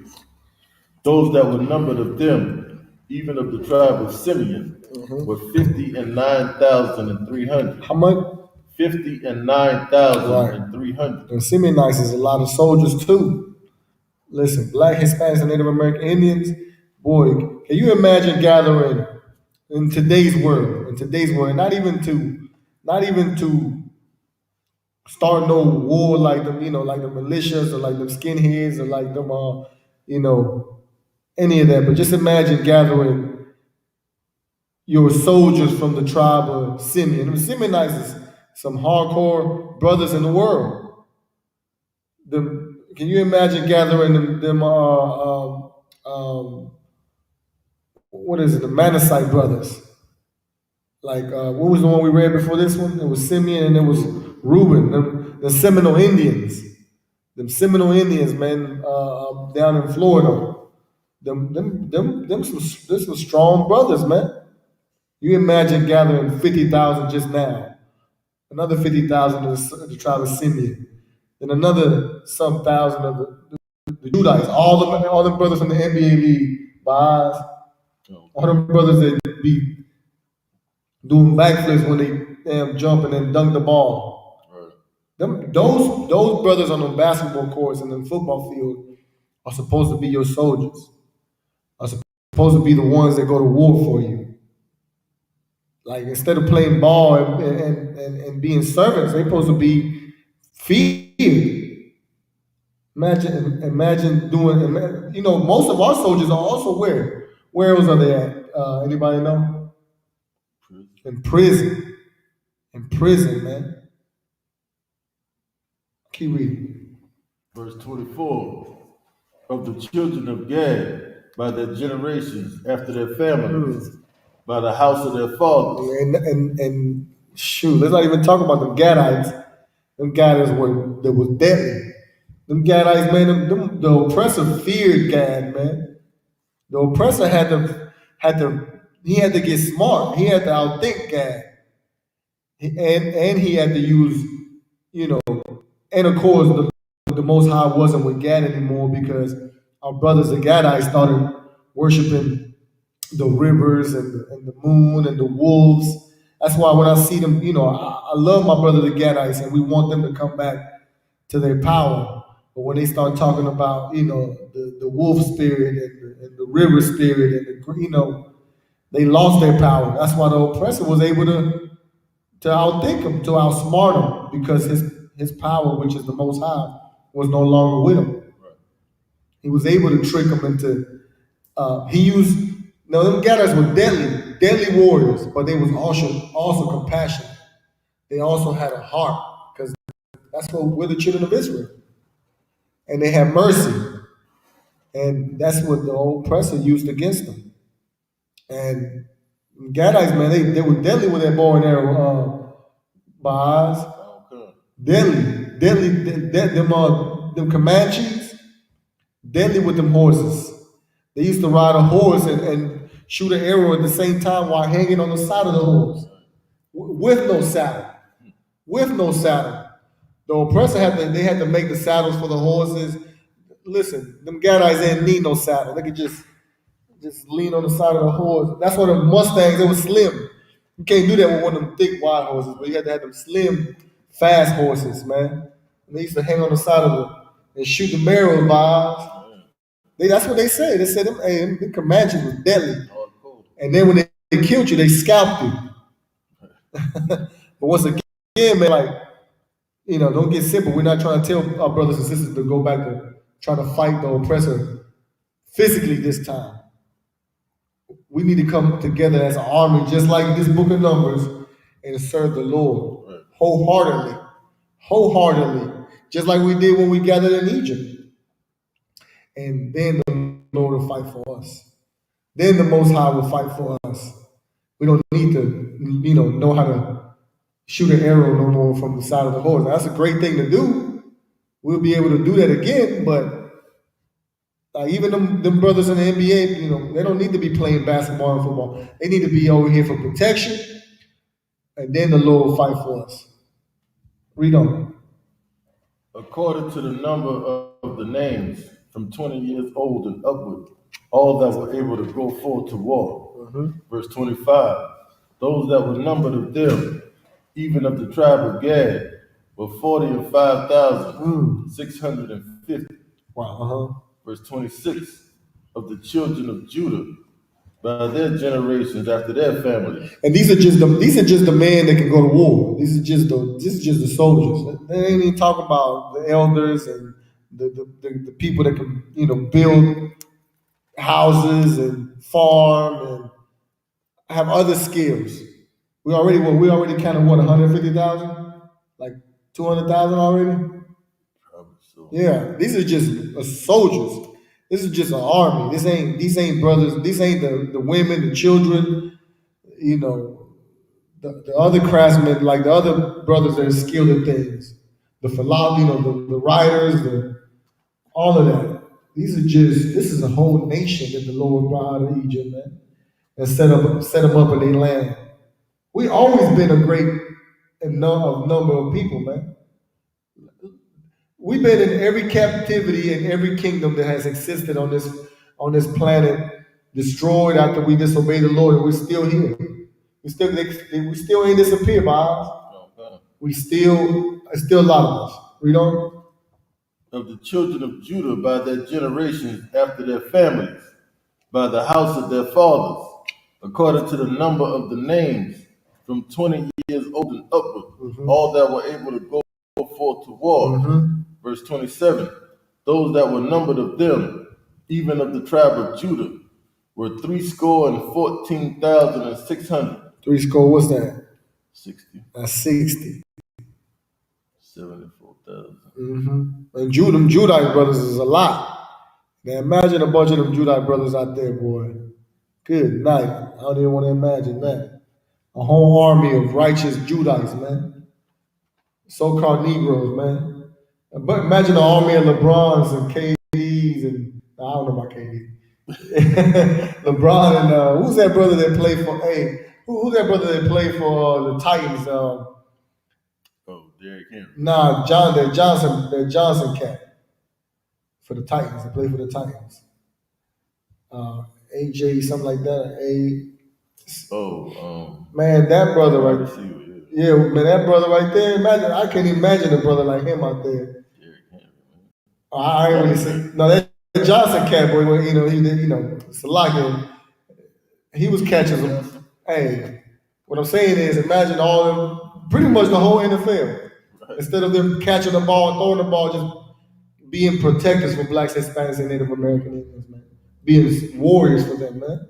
Speaker 6: Those that were numbered of them, even of the tribe of Simeon, were 50,009,300.
Speaker 4: How much?
Speaker 6: 50,009,300.
Speaker 4: And Simeonites is a lot of soldiers too. Listen, Black, Hispanics, and Native American Indians, boy, can you imagine gathering in today's world, not even to start no war like them, like the militias or like them skinheads or like them, any of that. But just imagine gathering your soldiers from the tribe of Simeon. The Simeonites is some hardcore brothers in the world. Can you imagine gathering them what is it, the Manasseh brothers? Like, what was the one we read before this one? It was Simeon and it was Reuben, the Seminole Indians. Them Seminole Indians, man, down in Florida. Them some strong brothers, man. You imagine gathering 50,000 just now. Another 50,000 of the tribe of Simeon. And another some thousand of the Judites. All the brothers from the NBA league, Boz. All them brothers that be doing backflips when they jump and then dunk the ball. Right. Those brothers on the basketball courts and the football field are supposed to be your soldiers. Are supposed to be the ones that go to war for you. Like, instead of playing ball and being servants, they're supposed to be feared. Imagine doing. Most of our soldiers are also where? Where else are they at? Anybody know? In prison. In prison, man. Keep reading.
Speaker 6: Verse 24. Of the children of Gad, by their generations, after their families, by the house of their fathers.
Speaker 4: And shoot, let's not even talk about them Gadites. Them Gadites that was deadly. Them Gadites, man, the oppressor feared Gad, man. The oppressor had to get smart. He had to outthink Gad. And he had to use, and of course the Most High wasn't with Gad anymore because our brothers the Gadites started worshiping the rivers and the moon and the wolves. That's why when I see them, I love my brother the Gadites and we want them to come back to their power. But when they start talking about, the wolf spirit and the river spirit and they lost their power. That's why the oppressor was able to outthink him, to outsmart him, because his power, which is the Most High, was no longer with him. He was able to trick him into. Them Gadites were deadly warriors, but they was also compassionate. They also had a heart, because that's what we're the children of Israel, and they had mercy, and that's what the oppressor used against them. And Gadites, man, they were deadly with their bow and arrow, Boz. Deadly, them Comanches, deadly with them horses. They used to ride a horse and shoot an arrow at the same time while hanging on the side of the horse, with no saddle. The oppressor had to make the saddles for the horses. Listen, them Gadites didn't need no saddle. They could just lean on the side of the horse. That's why the Mustangs, they were slim. You can't do that with one of them thick, wide horses, but you had to have them slim, fast horses, man. And they used to hang on the side of and shoot the arrows, Bob. That's what they say. They said them Comanches was deadly. And then when they killed you, they scalped you. But once again, man, like, don't get simple. We're not trying to tell our brothers and sisters to go back to try to fight the oppressor physically this time. We need to come together as an army, just like this book of Numbers, and serve the Lord wholeheartedly, just like we did when we gathered in Egypt. And then the Lord will fight for us. Then the Most High will fight for us. We don't need to, know how to shoot an arrow no more from the side of the horse. That's a great thing to do. we'll be able to do that again. But even them brothers in the NBA, they don't need to be playing basketball and football. They need to be over here for protection, and then the Lord will fight for us. Read on.
Speaker 6: According to the number of the names, from 20 years old and upward, all that were able to go forth to war. Verse 25, those that were numbered of them, even of the tribe of Gad, were 45,650.
Speaker 4: Wow.
Speaker 6: Verse 26, of the children of Judah, by their generations after their families.
Speaker 4: And these are just the men that can go to war. This is just the soldiers. They ain't even talking about the elders and the people that can build houses and farm and have other skills. We already kind of 150,000, like 200,000 already.
Speaker 6: Probably so.
Speaker 4: Yeah, these are just soldiers. This is just an army. These ain't brothers. These ain't the women, the children. The other craftsmen, like the other brothers that are skilled at things. The the writers, all of that. This is a whole nation that the Lord brought out of Egypt, man, and set them up in their land. We always been a great number of people, man. We've been in every captivity and every kingdom that has existed on this planet, destroyed after we disobeyed the Lord, and we're still here. We still ain't disappeared, Bob. We still a lot of us. We don't.
Speaker 6: Of the children of Judah by their generations after their families, by the house of their fathers, according to the number of the names, from 20 years old and upward, all that were able to go forth to war. Verse 27, those that were numbered of them, even of the tribe of Judah, were 314,600.
Speaker 4: 60, what's that?
Speaker 6: 60.
Speaker 4: That's 60.
Speaker 6: 74,000.
Speaker 4: And them Judite brothers is a lot. Now imagine a bunch of them Judite brothers out there, boy. Good night. I don't even want to imagine that. A whole army of righteous Judites, man. So-called Negroes, man. But imagine an army of LeBrons and KDs and I don't know about KD. LeBron and who's that brother that played for? Hey, who's that brother that played for the Titans?
Speaker 6: Derrick Henry.
Speaker 4: Nah, that Johnson cat for the Titans. They played for the Titans. AJ, something like that. Man, that brother right there. Yeah, man, that brother right there. Imagine, I can't imagine a brother like him out there. I ain't really see. No, that Johnson cat boy. Salaki, he was catching them. Hey, what I'm saying is, imagine pretty much the whole NFL. Right. Instead of them catching the ball, throwing the ball, just being protectors for blacks, Hispanics, and Native American Indians, man. Being warriors for them, man.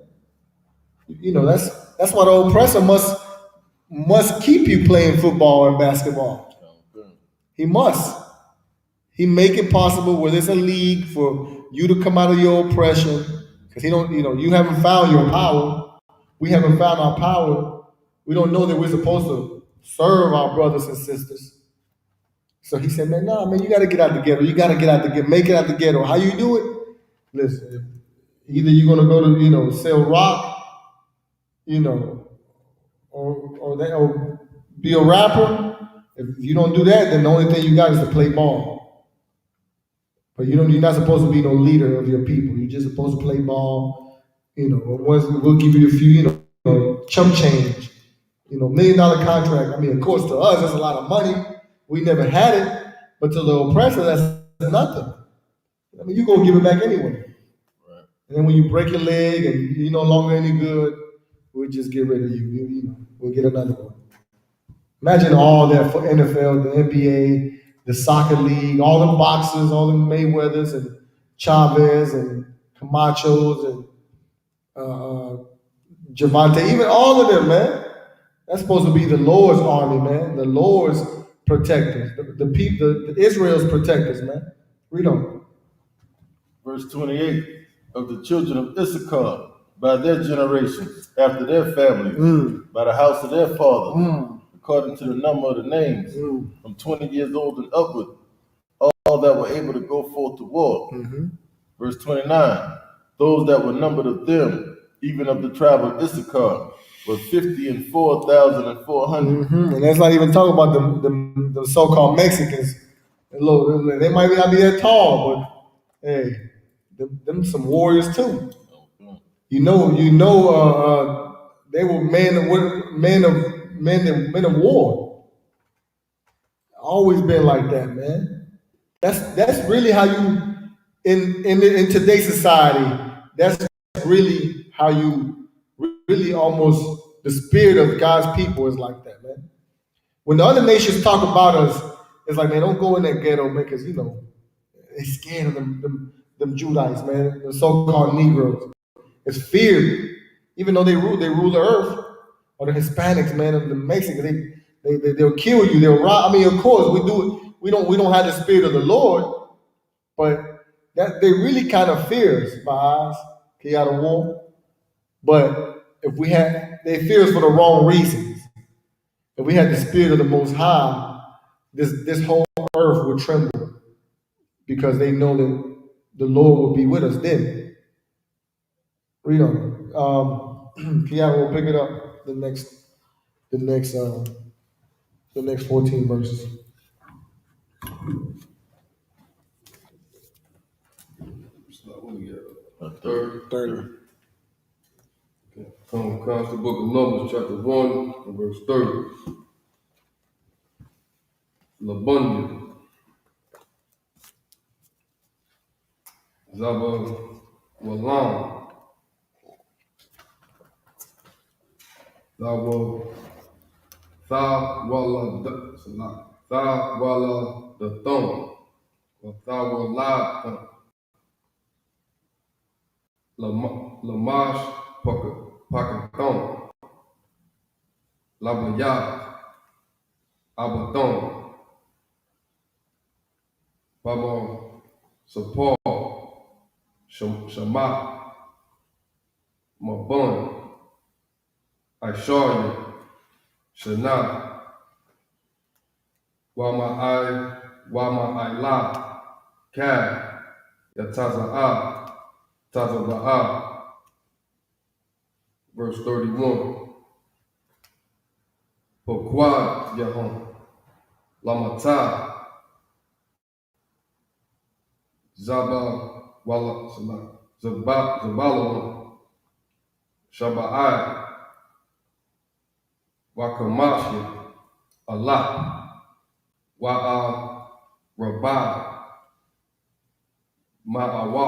Speaker 4: That's why the oppressor must keep you playing football and basketball. He must. He make it possible where there's a league for you to come out of your oppression, because you haven't found your power. We haven't found our power. We don't know that we're supposed to serve our brothers and sisters. So he said, man, you got to get out the ghetto. You got to get out the ghetto. Make it out the ghetto. How you do it? Listen, either you're going to go to, sell rock, or be a rapper. If you don't do that, then the only thing you got is to play ball. But you're not supposed to be no leader of your people. You're just supposed to play ball. We'll give you a few, chump change. $1 million contract. I mean, of course, to us, that's a lot of money. We never had it, but to the oppressor, that's nothing. I mean, you're going to give it back anyway. Right. And then when you break your leg and you're no longer any good, we'll just get rid of you. We'll get another one. Imagine all that for NFL, the NBA, the soccer league, all the boxers, all the Mayweathers and Chavez and Camachos and Javante, even all of them, man. That's supposed to be the Lord's army, man. The Lord's protectors, the people, the Israel's protectors, man. Read on.
Speaker 6: Verse 28, of the children of Isupk by their generations, after their families, by the house of their fathers, according to the number of the names, from 20 years old and upward, all all that were able to go forth to war. Verse 29, those that were numbered of them, even of the tribe of Issachar, were 54,400.
Speaker 4: And that's not even talking about the so-called Mexicans. They might not be that tall, but hey, them some warriors too. You know, they were men of war. Always been like that, man. That's really how you in today's society. That's really how you really almost the spirit of God's people is like that, man. When the other nations talk about us, it's like, man, don't go in that ghetto, man, because they scared of them Judites, man, the so-called Negroes. It's fear, even though they rule the earth, or the Hispanics, man, and the Mexicans, they'll kill you, they'll rob. I mean, of course, we don't have the spirit of the Lord, but that they really kind of fears my eyes, out of war. But they fear us for the wrong reasons. If we had the spirit of the Most High, this whole earth would tremble because they know that the Lord will be with us then. Read on. Kiara will pick it up the next 14 verses.
Speaker 5: Third.
Speaker 4: 30.
Speaker 5: Comes the book of Numbers, chapter 1, and verse 30. Labunya. Zaba Walam. Zawa Tha Wala the Thumb. Or Tha Wala Lamash Pakathon. Labayat Abathon. Baba Sapor. Shema, Mabun, Aisharya, Shana, Wama Aila, Kad, Yataza'a, Tazaba'a, verse 31. Pourquoi Yahon, Lamata, Zaba, Wala, Zabalon, Shaba'ai, Wakamashi, Allah, Wa'a, Rabbi, Ma'awa,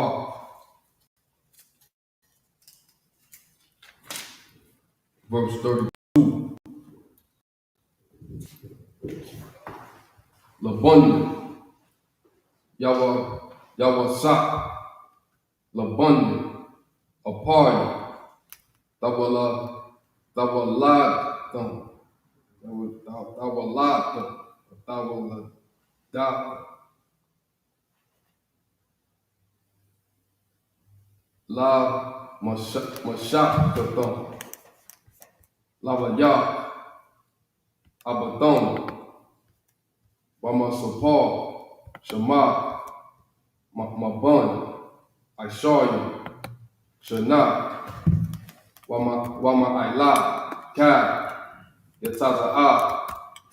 Speaker 5: verse 32. Labunya, Yawasa, Labunya, Apari, Tawalatam, La Mashakatam, Lavaya, Abathon, Wama Sapor, Shema, Mabun, Aisharya, Shana, Wama Aila, Kad, Yataza'a,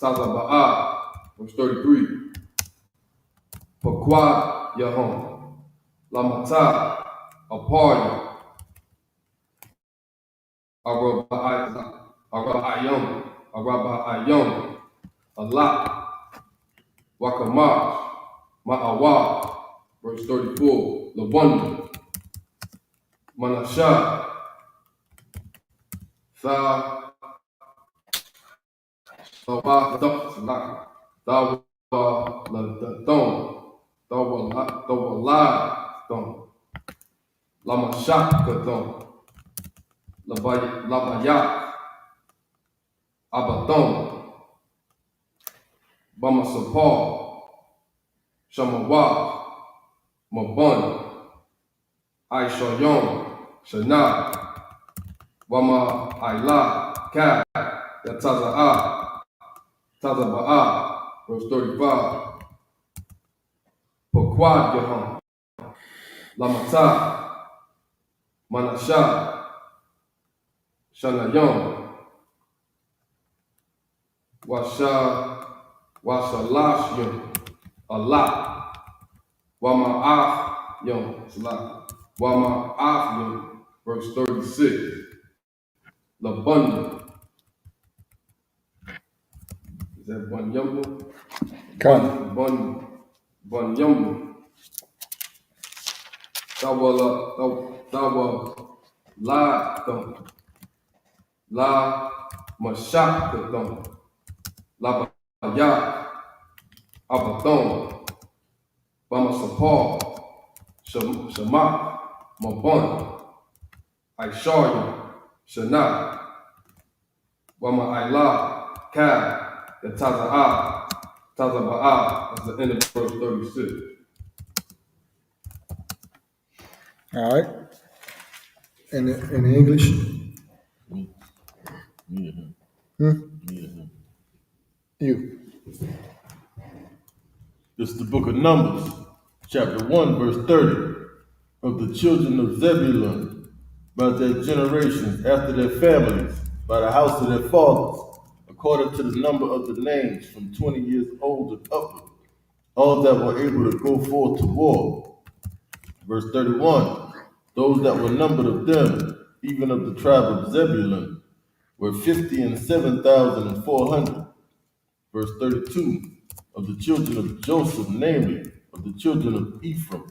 Speaker 5: Tazaba'a, verse 33. Pourquoi Yahon, Lamata, Apari, Araba'ayom, Allah, Wakamash, Ma'awa, verse 34. Labunya, Manasha, Tha Lamashakathon, Labaya, Abathon, Bamasapar, Shamawa, Mabun, Aishayon, Shana, Wama Aila, Kad, Yataza'a, Tazaba'a, verse 35. Paquad Yaham, Lamata, Manasha, Shanayam, Washalash Yom, Allah, Wama'af Yom, Salah, Wama'af Yom, verse 36, Labunda, is that Bunyumbu? Bunyumbu. Tawa La Dum, La Mashak Dum, La Baya, Abathon, Bama Sapal, Shema, Mabun, Aishaya, Shana, Wama Ayla, Kab, the Tazaba'a, that's the end of verse 36.
Speaker 4: All right. In the English.
Speaker 6: Me and him. Me and him.
Speaker 4: You.
Speaker 6: This is the book of Numbers, chapter 1, verse 30. Of the children of Zebulun, by their generations, after their families, by the house of their fathers, according to the number of the names, from 20 years old and upward, all that were able to go forth to war. Verse 31, those that were numbered of them, even of the tribe of Zebulun, were 57,400. Verse 32, of the children of Joseph, namely, of the children of Ephraim,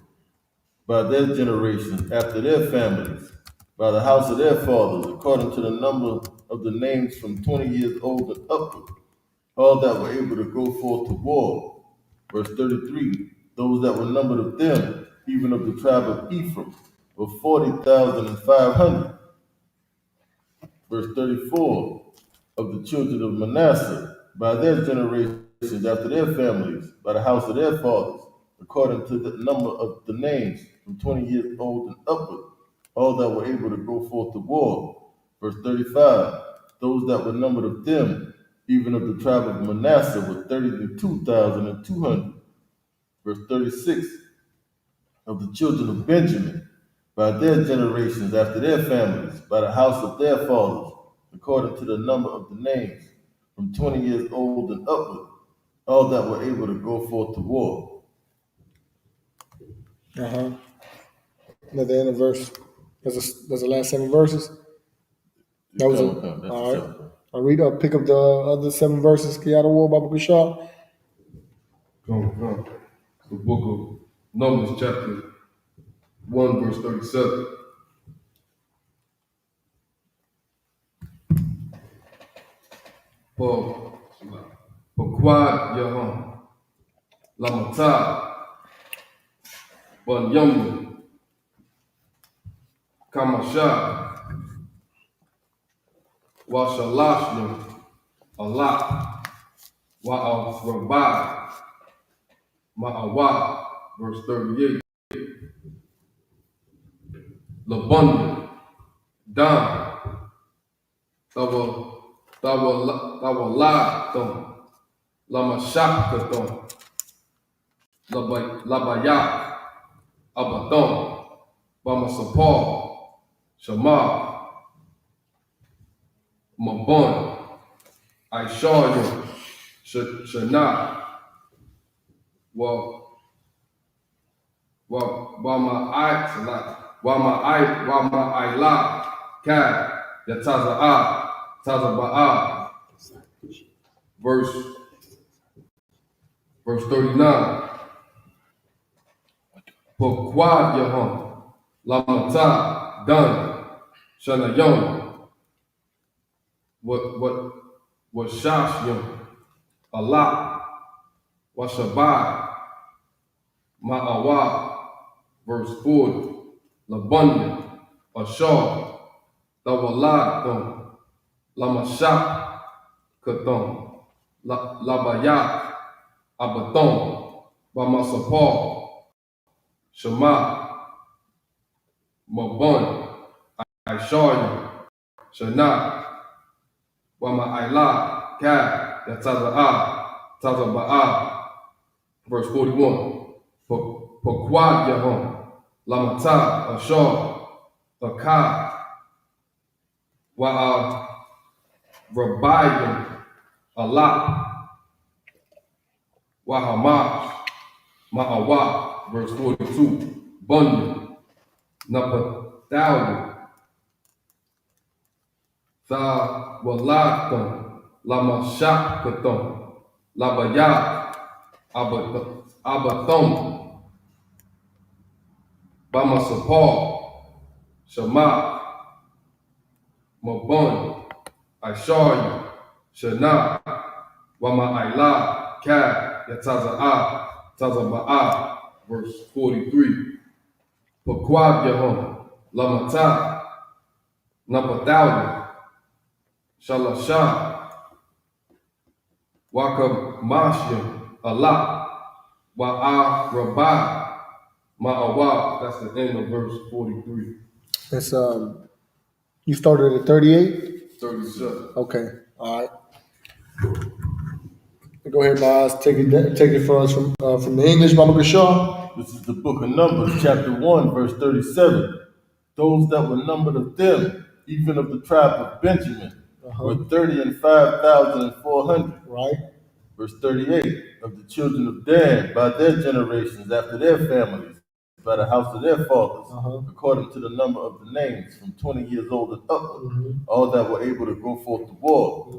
Speaker 6: by their generations, after their families, by the house of their fathers, according to the number of the names from 20 years old and upward, all that were able to go forth to war. Verse 33, those that were numbered of them, even of the tribe of Ephraim, were 40,500. Verse 34, of the children of Manasseh, by their generations, after their families, by the house of their fathers, according to the number of the names, from 20 years old and upward, all that were able to go forth to war. Verse 35, those that were numbered of them, even of the tribe of Manasseh, were 32,200. Verse 36, of the children of Benjamin, by their generations, after their families, by the house of their fathers, according to the number of the names, from 20 years old and upward, all that were able to go forth to war.
Speaker 4: Another end of verse. That's the last 7 verses. That was
Speaker 6: That's
Speaker 4: all right.
Speaker 6: seven.
Speaker 4: I'll read up, pick up the other 7 verses. Kiara War, Baba Kushal.
Speaker 5: Come. The book of Numbers, chapter 1, verse 37. Paquad Yaham, Lamata, Bunyumbu, Kamasha, Washalashnu, Allah, Wa'al Rabbi, Ma'awa, verse 38. Labunda, Dan, Tawa Ladon, Lamashakaton, Labaya, Abaton, Bamasapal, Shema, Mabon, Aishaya, Shana, Wama Ayla, Kad, Tazaba'a, verse 39. Paquad Yaham, Lamata, Dan, Shanayom, what Shashyam, Allah, Washabai, Ma'awa, verse 40, Labunda, Ashar, Tawaladon, Lamashak, Katon, Labaya, Abaton, Bamasapal, Shema, Mabun, Aishaya, Shana, Wama Ayla, Kad, Tazaba'a, verse 41. Paquad Yahom, Lamata, Ashar, Akkad, Wa'al, Rabayim, Allah, Wahamah, Ma'awah, verse 42, Bunyan, Napathalu, Tha Walatham, Lamashakatham, Labayat, Abatham, Bamasapal, Shema, Mabun, Aishari, Shana, Wama'ila, Kad, Yataza'ah, Tazaba'ah, verse 43. Paquad Yahom, Lamata, Napathalu, Shalasha, Wakamashya, Allah, Wa'a Rabah, Ma'awah. That's the end of verse 43.
Speaker 4: That's you started at 38?
Speaker 5: 37.
Speaker 4: Okay. All right. Go ahead, Miles. Take it for us from the English, Mama Gashar.
Speaker 6: This is the book of Numbers, chapter 1, verse 37. Those that were numbered of them, even of the tribe of Benjamin, were 30,500.
Speaker 4: Right.
Speaker 6: Verse 38. Of the children of Dan, by their generations, after their families, by the house of their fathers, according to the number of the names, from 20 years old and upward, all that were able to go forth to war.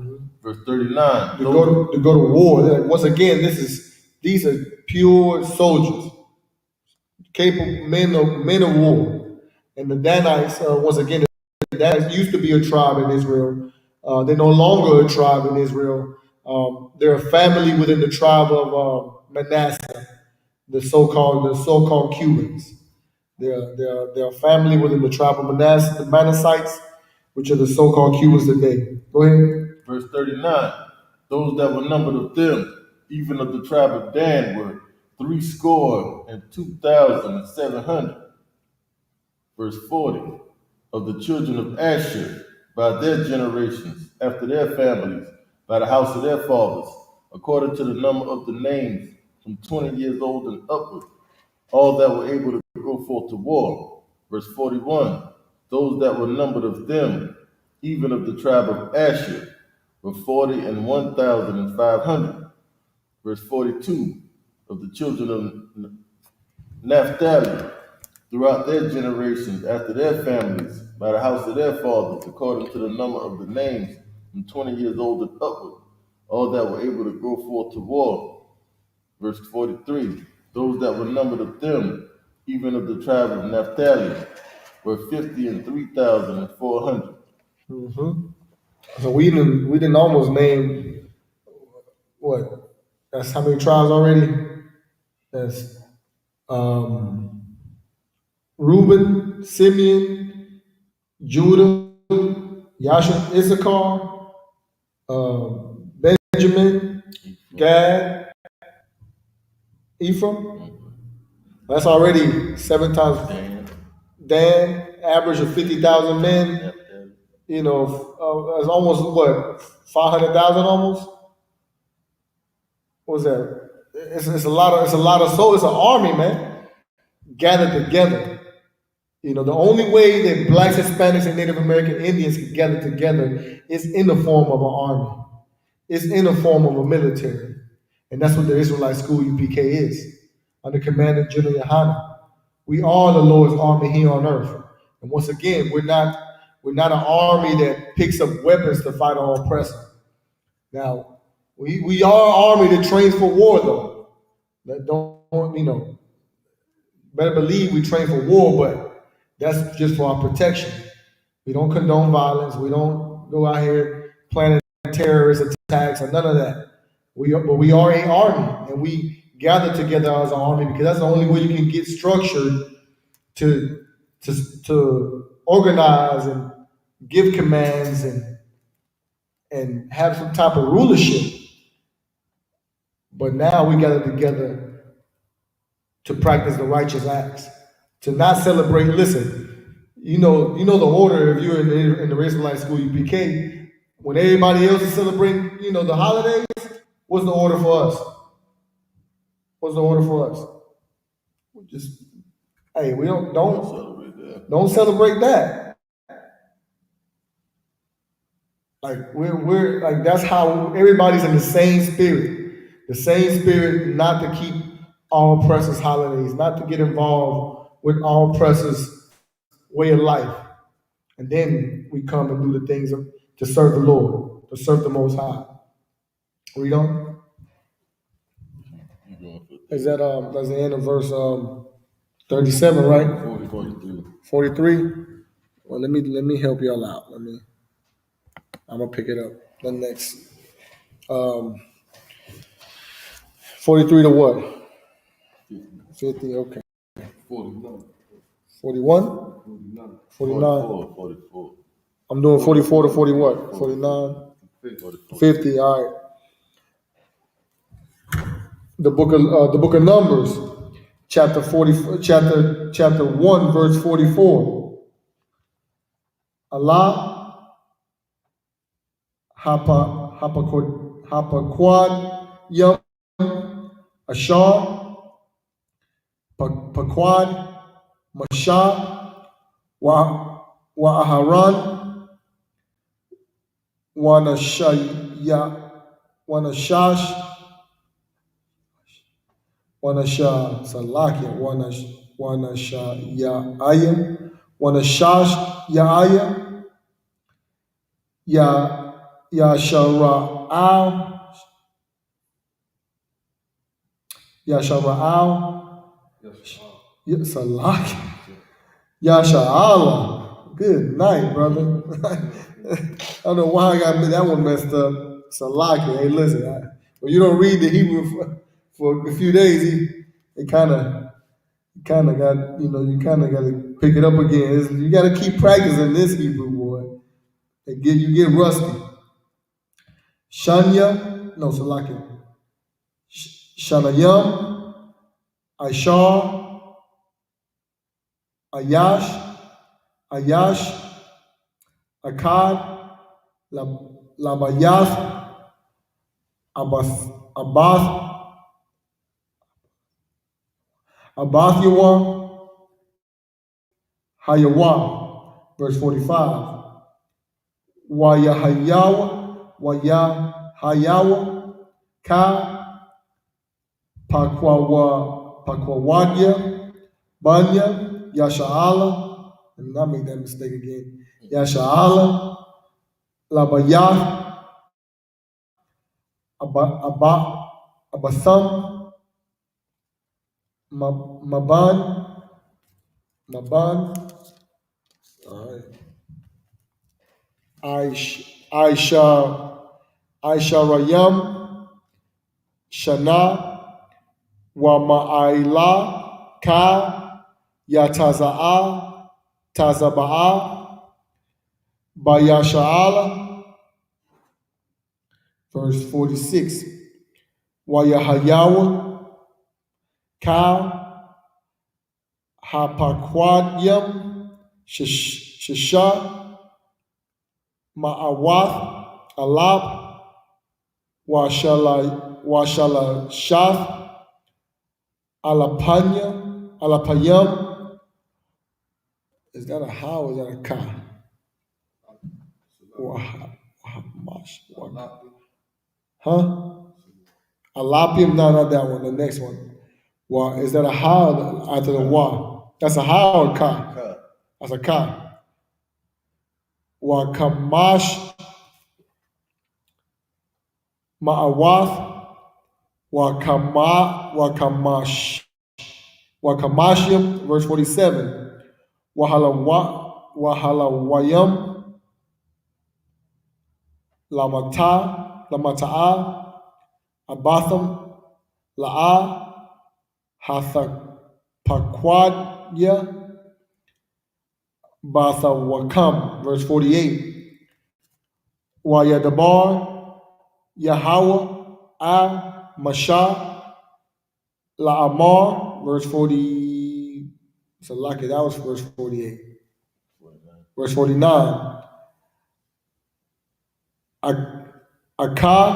Speaker 6: Verse 39.
Speaker 4: To go to war. Once again, these are pure soldiers, capable men of war. And the Danites, once again, the Danites used to be a tribe in Israel. They're no longer a tribe in Israel. They're a family within the tribe of Manasseh, the so-called Cubans. They're a family within the tribe of Manasseh, the Manassites, which are the so-called Cubans today. Go ahead.
Speaker 6: Verse 39. Those that were numbered of them, even of the tribe of Dan, were 62,700. Verse 40. Of the children of Asher, by their generations, after their families, by the house of their fathers, according to the number of the names, from 20 years old and upward, all that were able to go forth to war. Verse 41. Those that were numbered of them, even of the tribe of Asher, were 41,500. Verse 42. Of the children of Naphtali, throughout their generations, after their families, by the house of their fathers, according to the number of the names, from 20 years old and upward, all that were able to go forth to war. Verse 43. Those that were numbered of them, even of the tribe of Naphtali, were 53,400.
Speaker 4: So we didn't almost name what? That's how many tribes already? That's Reuben, Simeon, Judah, Issachar, Benjamin, Gad, Ephraim. That's already 7 times. Dan, average of 50,000 men. You know, it's almost what, 500,000 almost. What was that? It's a lot of souls. It's an army, man, gathered together. You know, the only way that blacks, Hispanics, and Native American Indians can gather together is in the form of an army. It's in the form of a military, and that's what the Israelite School UPK is, under Commander General Yohanan. We are the Lord's army here on earth, and once again, we're not an army that picks up weapons to fight our oppressor. Now, we are an army that trains for war, though. That don't better believe we train for war, but that's just for our protection. We don't condone violence. We don't go out here planning terrorist attacks or none of that. But we are an army, and we gather together as an army because that's the only way you can get structured to organize and give commands and have some type of rulership. But now we gather together to practice the righteous acts, to not celebrate. Listen, you know the order. If you're in the Israelite School UPK, when everybody else is celebrating, the holidays, what's the order for us? What's the order for us? Just hey, we don't
Speaker 6: Don't celebrate that.
Speaker 4: like we're like that's how everybody's in the same spirit. The same spirit not to keep all precious holidays, not to get involved with all precious way of life. And then we come and do the things to serve the Lord, to serve the Most High. Read on.
Speaker 6: You going for
Speaker 4: Is that that's the end of verse 37, right?
Speaker 6: 43.
Speaker 4: 43. Well, let me help y'all out. I'm gonna pick it up. The next 43 to what? 50. Okay.
Speaker 6: 41.
Speaker 4: 41.
Speaker 5: 49.
Speaker 4: 49.
Speaker 6: 44.
Speaker 4: I'm doing 44 to 40 what? 49. 50. All right. The book of Numbers, chapter 1, verse 44. Allah hapaquad yum ashar paquad mashah wa aharan wa nashash wanasha salakia wanasha yaaya wanashash yaaya yashara'al salakia yasha'ala. Good night, brother. I don't know why I got that one messed up. Salakia. Hey, listen, when you don't read the Hebrew for a few days, it kind of got, you kind of got to pick it up again. You got to keep practicing this Hebrew, boy. You get rusty. Shanya, no, Salakia. Shanayam, Ashar, Ayash, Akkad, Labayath, Abathyawa, Hayawa. Verse 45. Wayahayawa, Ka, Pakwawadya, Banya, Yasha'ala, and I made that mistake again. Yasha'ala, Labayath, Abatham, Maban, all right. Aisha Rayam, Shana, wa ma'aila ka ya tazaba'a bayasha'ala. Verse 46. Wa yahayawa ka hapakwadyam shisha ma'awath alab wa shala shath alapayam. Is that a ha or is that a ka? Huh? Alapium? No, not that one. The next one. Wa, is that a ha after the wa? That's a ha or ka? That's a ka. Wa kamash ma'awath wa kamashim. Verse 47. Wahalawayam lamata'a abatham la'a hathapakwadya bathawakam. Verse 48. Wayadabar Yahweh al Mashah la'amar. Verse 40. So lucky that was verse 48. Verse 49. Akah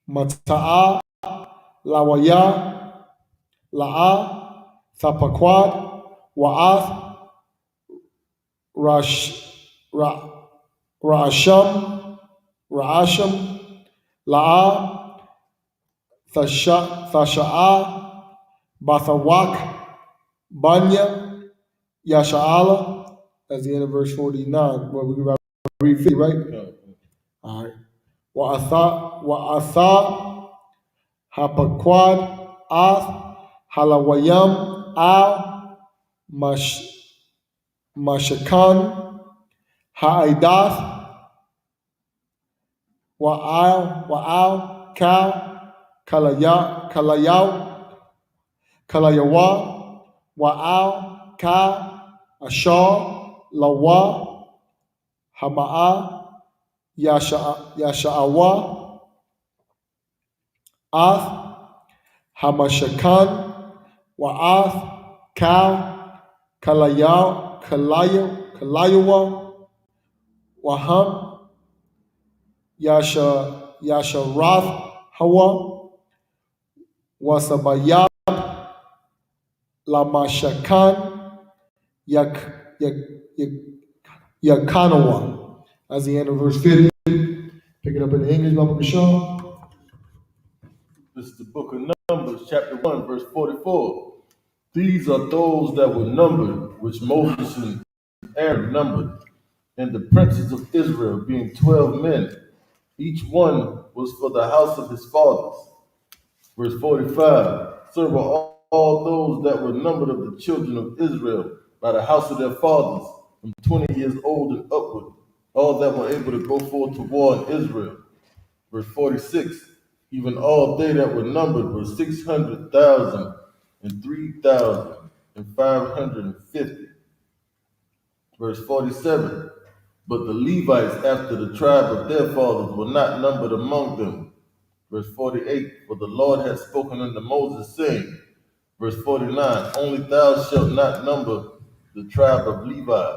Speaker 4: Mata'a Lawaya, La'a, Thapaquad, Wa'ath, Ra'asham, La'a, Thasha'ah, Bathawak, Banya, Yasha'ala. That's the end of verse 49. Well, we can read 50, right? All right. Wa'atha, Hapaquad, Ath, Halawayam, Al, Mashakan, Ha'idath, Wa'al, Kal, Kalayawa, Wa'al, Ka, Ashar, Lawa, Hama'a, Yasha'awa, Ath, Hamashakan, Wa'ath, Kal, Kalayawa, Waham, Yasharath, Hawa, Wasabayab, Lamashakan, Yakanawa. That's the end of verse 50. Pick it up in the English, Baba Bashar.
Speaker 6: This is the book of Numbers, chapter 1, verse 44. These are those that were numbered, which Moses and Aaron numbered, and the princes of Israel, being 12 men. Each one was for the house of his fathers. Verse 45. So were all those that were numbered of the children of Israel by the house of their fathers, from 20 years old and upward, all that were able to go forth to war in Israel. Verse 46. Even all they that were numbered were 600,000 and 3,550. Verse 47. But the Levites after the tribe of their fathers were not numbered among them. Verse 48. For the Lord had spoken unto Moses, saying, verse 49. Only thou shalt not number the tribe of Levi,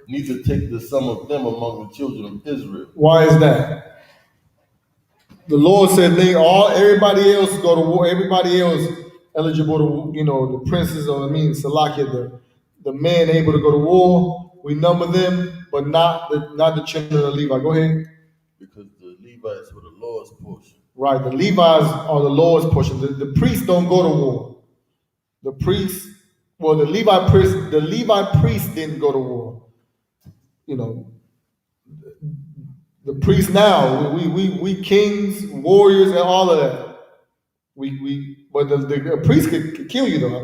Speaker 6: neither take the sum of them among the children of Israel.
Speaker 4: Why is that? The Lord said everybody else go to war, everybody else eligible to, the princes, or Salakia, the men able to go to war, we number them, but not the children of Levi. Go ahead.
Speaker 6: Because the Levites were the Lord's portion.
Speaker 4: Right, the Levites are the Lord's portion. The priests don't go to war. The Levi priests didn't go to war. The priests now, we kings, warriors, and all of that. But the priest could kill you though.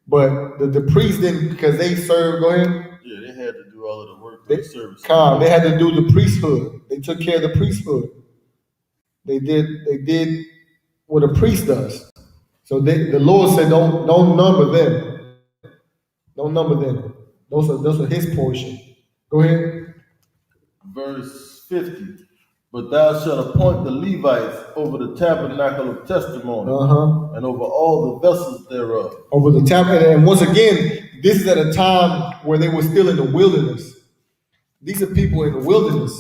Speaker 4: But the priests didn't, because they served. Go ahead.
Speaker 6: Yeah, they had to do all of the work for the service.
Speaker 4: They had to do the priesthood. They took care of the priesthood. They did what a priest does. So the Lord said, don't number them. Don't number them. Those are his portion. Go ahead.
Speaker 6: Verse 50. But thou shalt appoint the Levites over the tabernacle of testimony, and over all the vessels thereof.
Speaker 4: Over the tabernacle. And once again, this is at a time where they were still in the wilderness. These are people in the wilderness.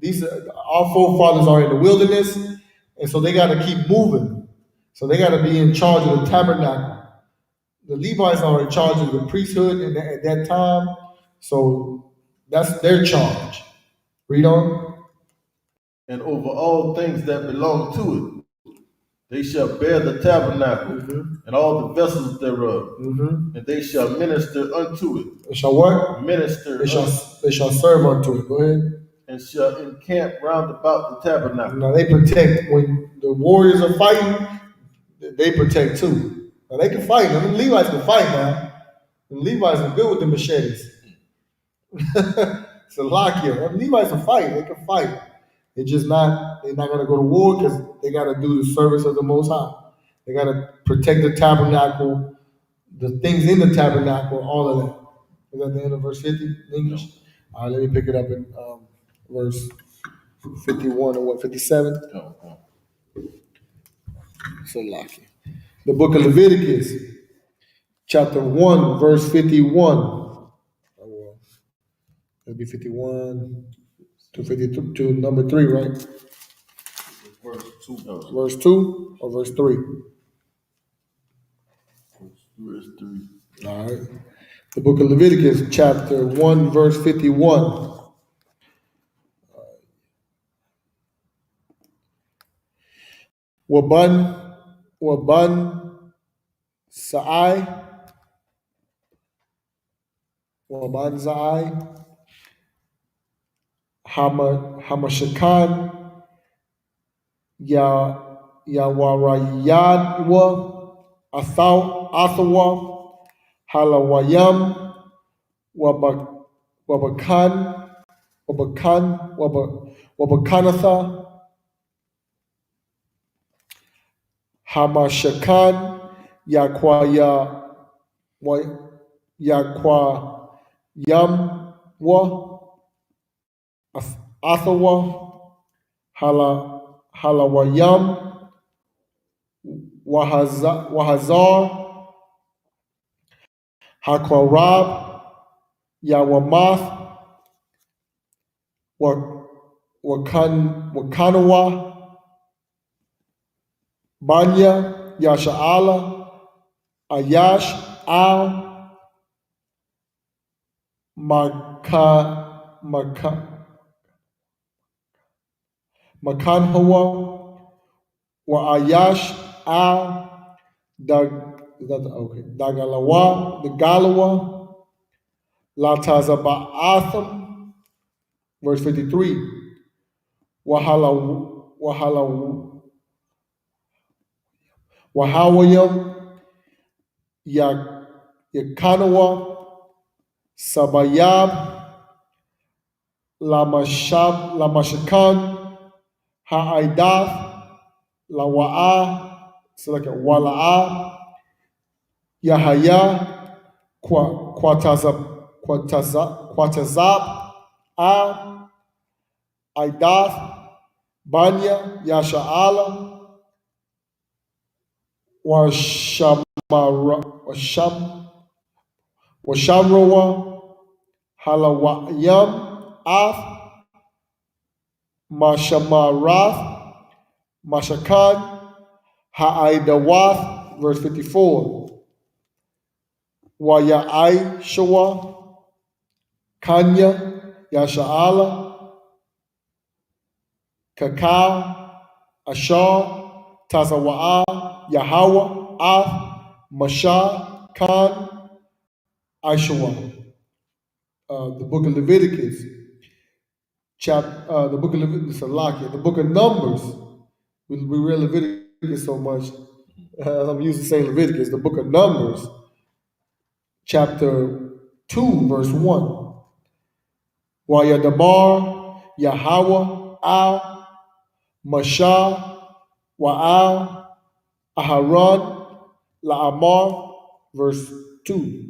Speaker 4: Our forefathers are in the wilderness, and so they got to keep moving. So they got to be in charge of the tabernacle. The Levites are in charge of the priesthood at that time, so that's their charge. Read on.
Speaker 6: And over all things that belong to it, they shall bear the tabernacle and all the vessels thereof, and they shall minister unto it.
Speaker 4: They shall what?
Speaker 6: Minister.
Speaker 4: They shall serve unto it. Go ahead.
Speaker 6: And shall encamp round about the tabernacle.
Speaker 4: Now they protect. When the warriors are fighting, they protect too. Now they can fight. Now, the Levites can fight now. The Levites are good with the machetes. It's a lock here. The Levites can fight. They can fight. They're not going to go to war because they got to do the service of the Most High. They got to protect the tabernacle, the things in the tabernacle, all of that. Is that the end of verse 50 in English? No. All right, let me pick it up in verse 51 or 57? So lucky. The book of Leviticus, chapter 1, verse 51. It'll be 51 to 52 to number 3, right?
Speaker 6: verse 2.
Speaker 4: Verse 2 or verse 3?
Speaker 6: Verse 3.
Speaker 4: All right. The book of Leviticus, chapter 1, verse 51. Waban Sa'ai. Waban Sa'ai. Hamashakan Yawarayadwa Athawa Halawayam Wabakanatha Hamashakan Yakwayamwa Athawa Halawayam Wahazar Hakwarab Yawamath Wakanawa Banya Yasha'ala Ayash Al Makanhawa Wa Ayash Al Dagalawa the Galawa Latazaba'atham, verse 53. Wahawayam Yakanawa Sabayab Lamashakan Ha'aidath Lawa'ah Wala'ah Yahaya Quatazab Aidath Banya Yasha'ala Washamrawa Halawayam Ath Mashamarath Mashakan Ha'aidawath, verse 54. Waya'ai Shawa Kanya Yasha'ala Kakao Ashar Tazawa'a Yahweh Ath Mashah Khan Aishawa. The book of Leviticus, the book of Leviticus, the book of Numbers. We read Leviticus so much. I'm used to saying Leviticus. The book of Numbers, chapter 2, verse 1. Wayadabar Yahweh Al Mashah Wa'al Aharon La'amar, verse 2.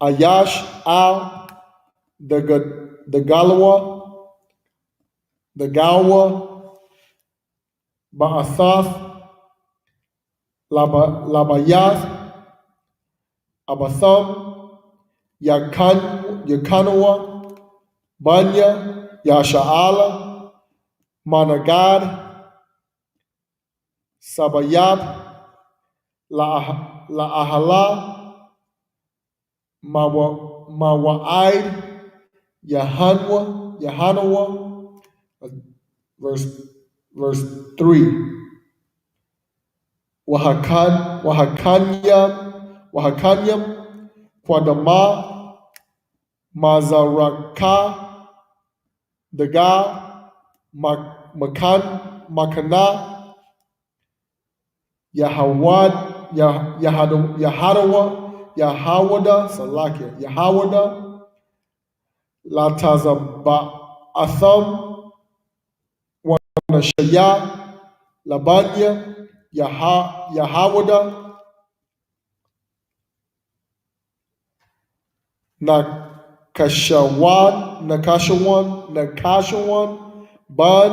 Speaker 4: Ayash Al the Galwa Ba'athath Labayath Abatham Yakanawa Banya Yasha'ala Managad Sabayab La'ahala Mawa'id Yahanawa, verse 3. Wahakanyam Kwadama Mazaraka Daga Makana Yahawada Salakia Yahawada Latazaba'atham Wanashaya Labanya Yahawada Nakashawan Ban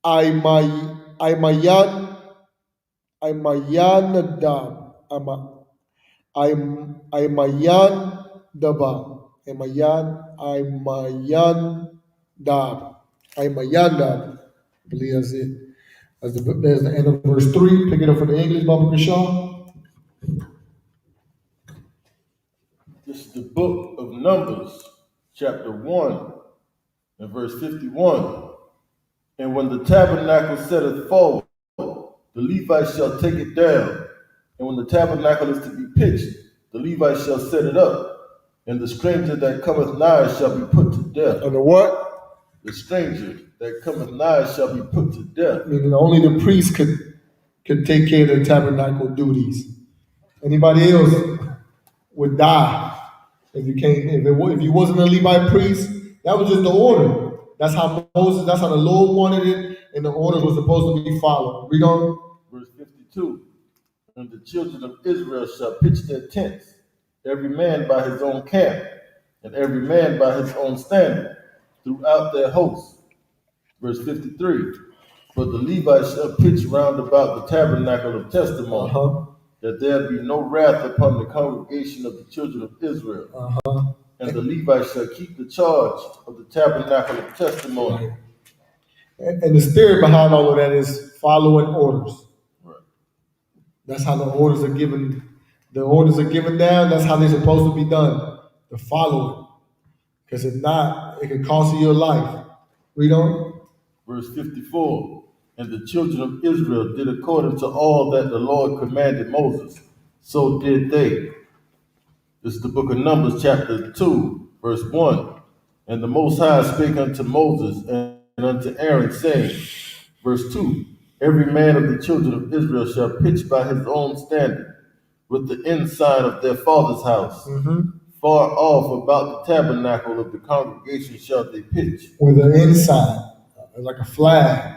Speaker 4: Aymayanadab Aymayandab. I believe that's it. There's the end of verse 3. Pick it up for the English, Baba Kashaw.
Speaker 6: This is the book of Numbers, chapter 1, and verse 51. And when the tabernacle setteth forward, the Levites shall take it down. And when the tabernacle is to be pitched, the Levites shall set it up. And the stranger that cometh nigh shall be put to death.
Speaker 4: And the what?
Speaker 6: The stranger that cometh nigh shall be put to death.
Speaker 4: Meaning only the priest could take care of the tabernacle duties. Anybody else would die if you can't. If you wasn't a Levite priest, that was just the order. That's how Moses. That's how the Lord wanted it, and the orders were supposed to be followed. Read on.
Speaker 6: Verse 52. And the children of Israel shall pitch their tents, every man by his own camp, and every man by his own standard, throughout their hosts. Verse 53. But the Levites shall pitch round about the tabernacle of testimony, that there be no wrath upon the congregation of the children of Israel. And the Levites shall keep the charge of the tabernacle of testimony.
Speaker 4: And the spirit behind all of that is following orders.
Speaker 6: Right.
Speaker 4: That's how the orders are given. The orders are given down. That's how they're supposed to be done. To follow it. Because if not, it could cost you your life. Read on.
Speaker 6: Verse 54. And the children of Israel did according to all that the Lord commanded Moses. So did they. This is the book of Numbers, chapter 2, verse 1. And the Most High spake unto Moses and unto Aaron, saying, verse 2, every man of the children of Israel shall pitch by his own standard, with the ensign of their father's house. Far off about the tabernacle of the congregation shall they pitch.
Speaker 4: With an ensign, like a flag.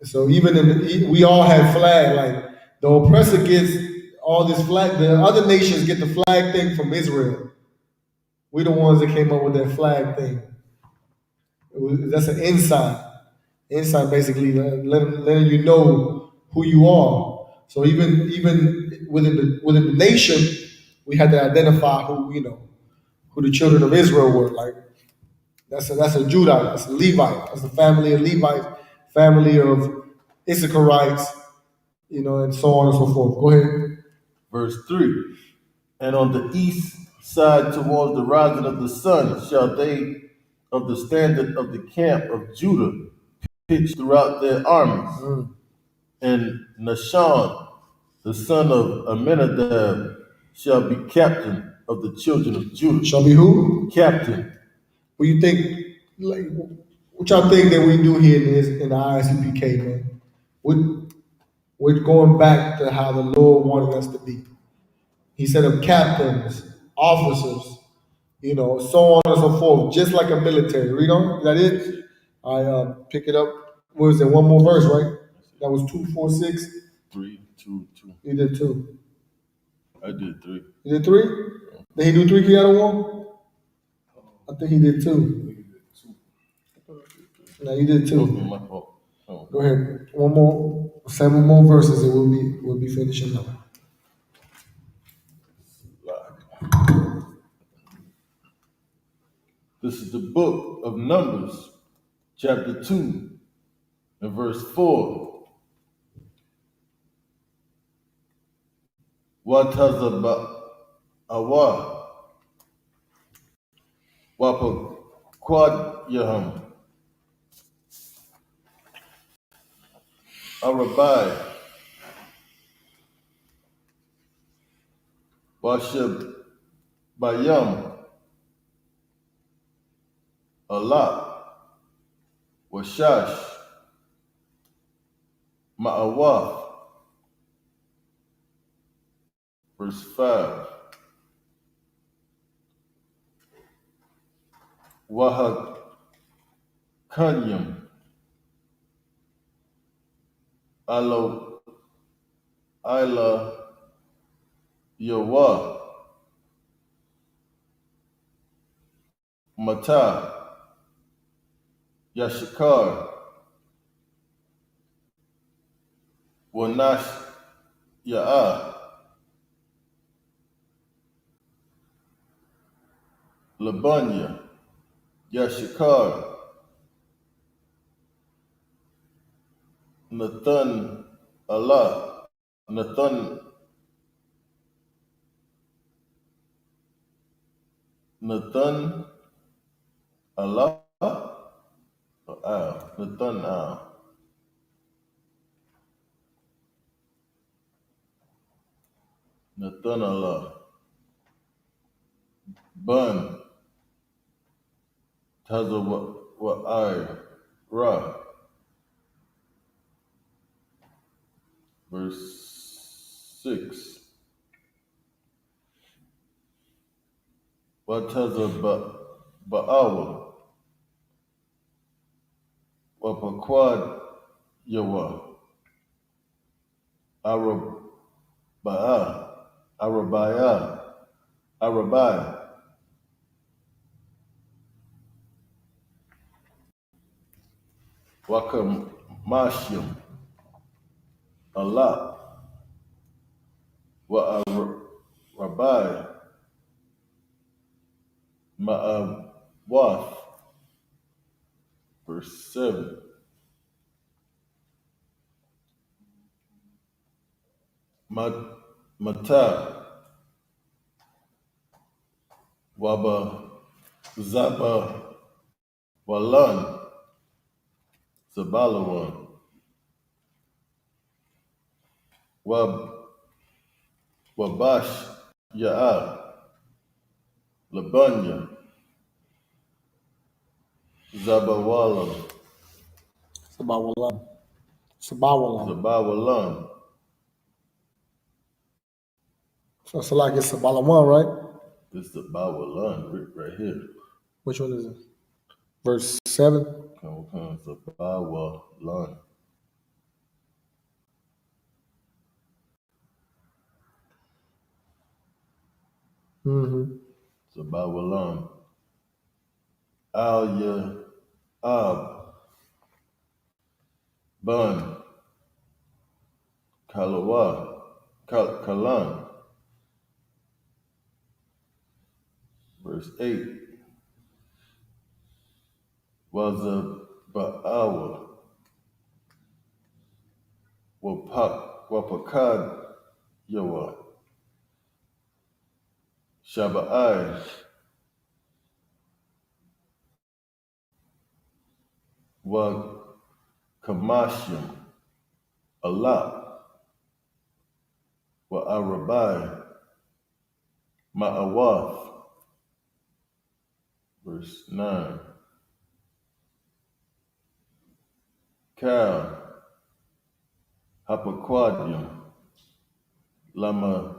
Speaker 4: So even we all have flag. Like the oppressor gets all this flag. The other nations get the flag thing from Israel. We the ones that came up with that flag thing. That's an ensign. Ensign basically letting you know who you are. So even within the nation, we had to identify who the children of Israel were. Like that's a Judite, that's a Levite, that's the family of Levites, family of Issacharites, and so on and so forth. Go ahead.
Speaker 6: Verse 3. And on the east side towards the rising of the sun shall they of the standard of the camp of Judah pitch throughout their armies. And Nahshon, the son of Amminadab, shall be captain of the children of Judah.
Speaker 4: Shall be who?
Speaker 6: Captain.
Speaker 4: What you think? Like, what y'all think that we do here in the ISUPK, man? We're going back to how the Lord wanted us to be. He set up captains, officers, so on and so forth, just like a military. Read on. Is that it? I pick it up. What was it? One more verse, right? That was 2:4-6.
Speaker 6: 3, 2, 2.
Speaker 4: You did 2.
Speaker 6: I did 3.
Speaker 4: You did 3? Did he do 3 Kiana 1? I think he did 2. No, you did 2.
Speaker 6: My fault. Oh.
Speaker 4: Go ahead. 1 more, 7 more verses, and we'll be finishing up.
Speaker 6: This is the book of Numbers, chapter 2, and verse 4. Watazaba awa wapa quad yaham arabai washab bayam Allah washash ma'awa. Verse 5. Wahak Kanyam Alo Ila Yawa Mata Yashikar Wanash Ya'a Labanya Yashikar Nathan Allah. Nathan Allah. Nathan Nathan Allah. Bun. Taza wa I Ra. Verse 6. Wataza ba'awa. Wapakwad yawa. Arabai. Wakamashim. Allah. Rabai. Ma'awath. Verse 7. Mata. Waba. Zaba. Walan. Zabalawan. Wabash. Ya'a. Labanya. Zabawalan. Zabawalan.
Speaker 4: So it's like it's Sabalawan, right?
Speaker 6: This is Zabawalan right here.
Speaker 4: Which one is it? Verse 7.
Speaker 6: Zabawalan.
Speaker 4: Mm-hmm.
Speaker 6: Zabawalan. Al-Ya'ab. Bun. Kalan. Verse 8. Wazaba'awa. Wapakad Yawa. Shaba'ai. Kamashim. Allah. Arabai. Ma'awath. Verse 9. Kal. Hapaquadium. Lama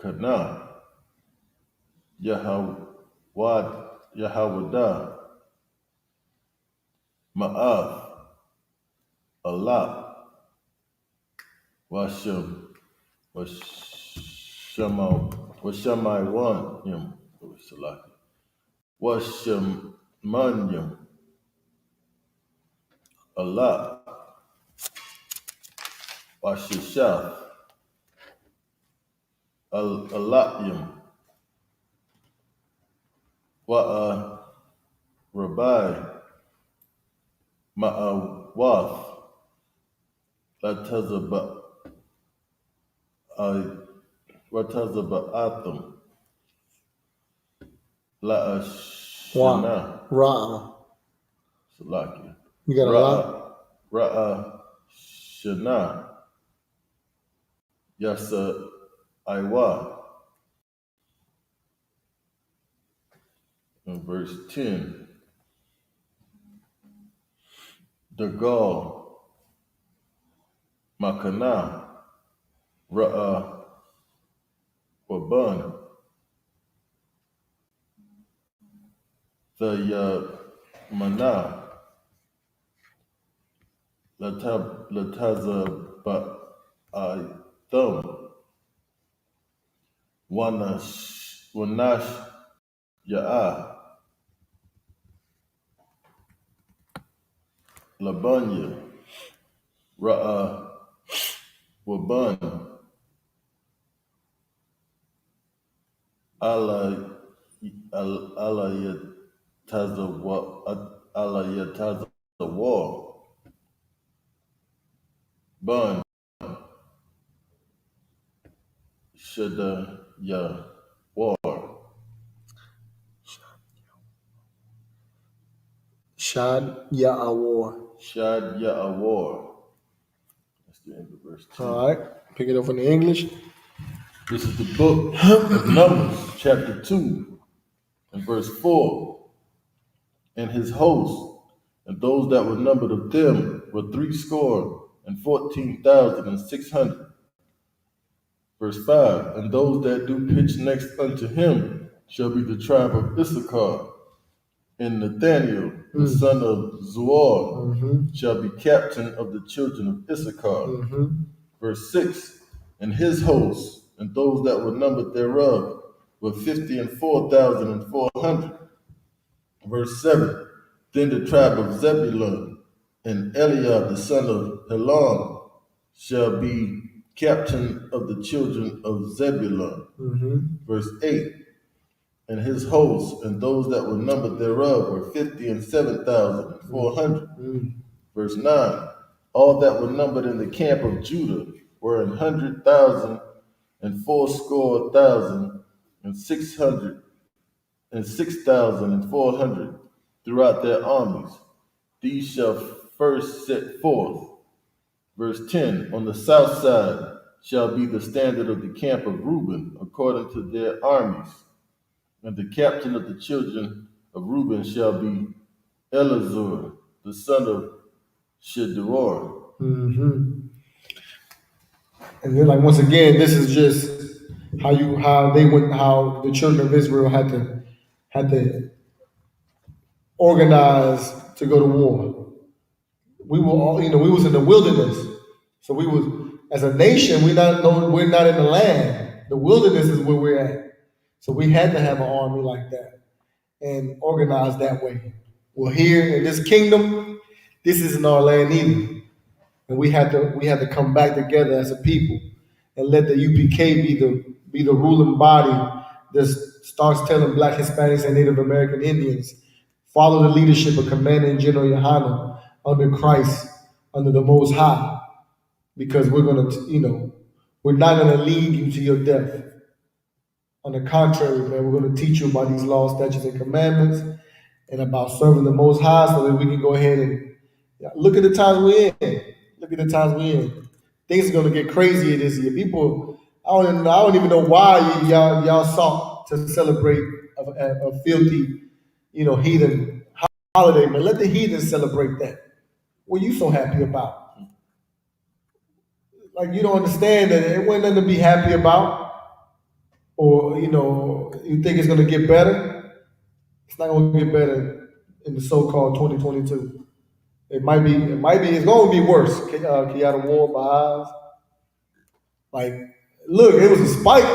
Speaker 6: Kana. Yahawada. Ma'ath. Allah. Washamaiwanyam. Washamanyam. Allah. Washishath. Alatyam. Rabbi. Ma'awath. Watazaba'atham. La'ashana.
Speaker 4: Ra'a.
Speaker 6: Salaki.
Speaker 4: You got a lot?
Speaker 6: Ra'a Shana. Yasa Iwa. In verse 10. Dagal. Makana. Ra'a Waban. The Mana. Lataza Ba'atham. Wanash Ya'a. Labanya. Ra'a Waban. Ala yataza war. bond. Shada ya war.
Speaker 4: Shad Ya'awar.
Speaker 6: Shad ya war. That's the end of verse 2.
Speaker 4: All right. Pick it up in the English.
Speaker 6: This is the book of Numbers, chapter 2, and verse 4. And his host, and those that were numbered of them, were 314,600. Verse 5. And those that do pitch next unto him shall be the tribe of Issachar. And Nathaniel, the son of Zuar, shall be captain of the children of Issachar. Verse 6. And his hosts, and those that were numbered thereof, were 54,400. Verse 7. Then the tribe of Zebulun, and Eliab, the son of Helon, shall be captain of the children of Zebulun. Verse 8. And his hosts, and those that were numbered thereof, were 57,400. Verse 9. All that were numbered in the camp of Judah were 100,000 and 6,400 throughout their armies. These shall first set forth. Verse 10. On the south side shall be the standard of the camp of Reuben, according to their armies. And the captain of the children of Reuben shall be Elazar, the son of Shedeur.
Speaker 4: And then, like, once again, this is just how the children of Israel had to organize to go to war. We were all, we was in the wilderness, so we was, as a nation, we're not in the land. The wilderness is where we're at, so we had to have an army like that and organize that way. Well, here in this kingdom, this isn't our land either. And we had to come back together as a people and let the UPK be the ruling body that starts telling Black, Hispanics, and Native American Indians, follow the leadership of Commander in General Yohana under Christ, under the Most High, because we're not gonna lead you to your death. On the contrary, man, we're gonna teach you about these laws, statutes, and commandments, and about serving the Most High, so that we can go ahead and look at the times we're in. Things are gonna get crazier this year. People, I don't even know why y'all sought to celebrate a filthy, heathen holiday. But let the heathens celebrate that. What are you so happy about? Like, you don't understand that it wasn't nothing to be happy about, or you think it's gonna get better. It's not gonna get better in the so-called 2022. It might be, it's going to be worse. Kiara Ward, my eyes. Like, look, it was a spike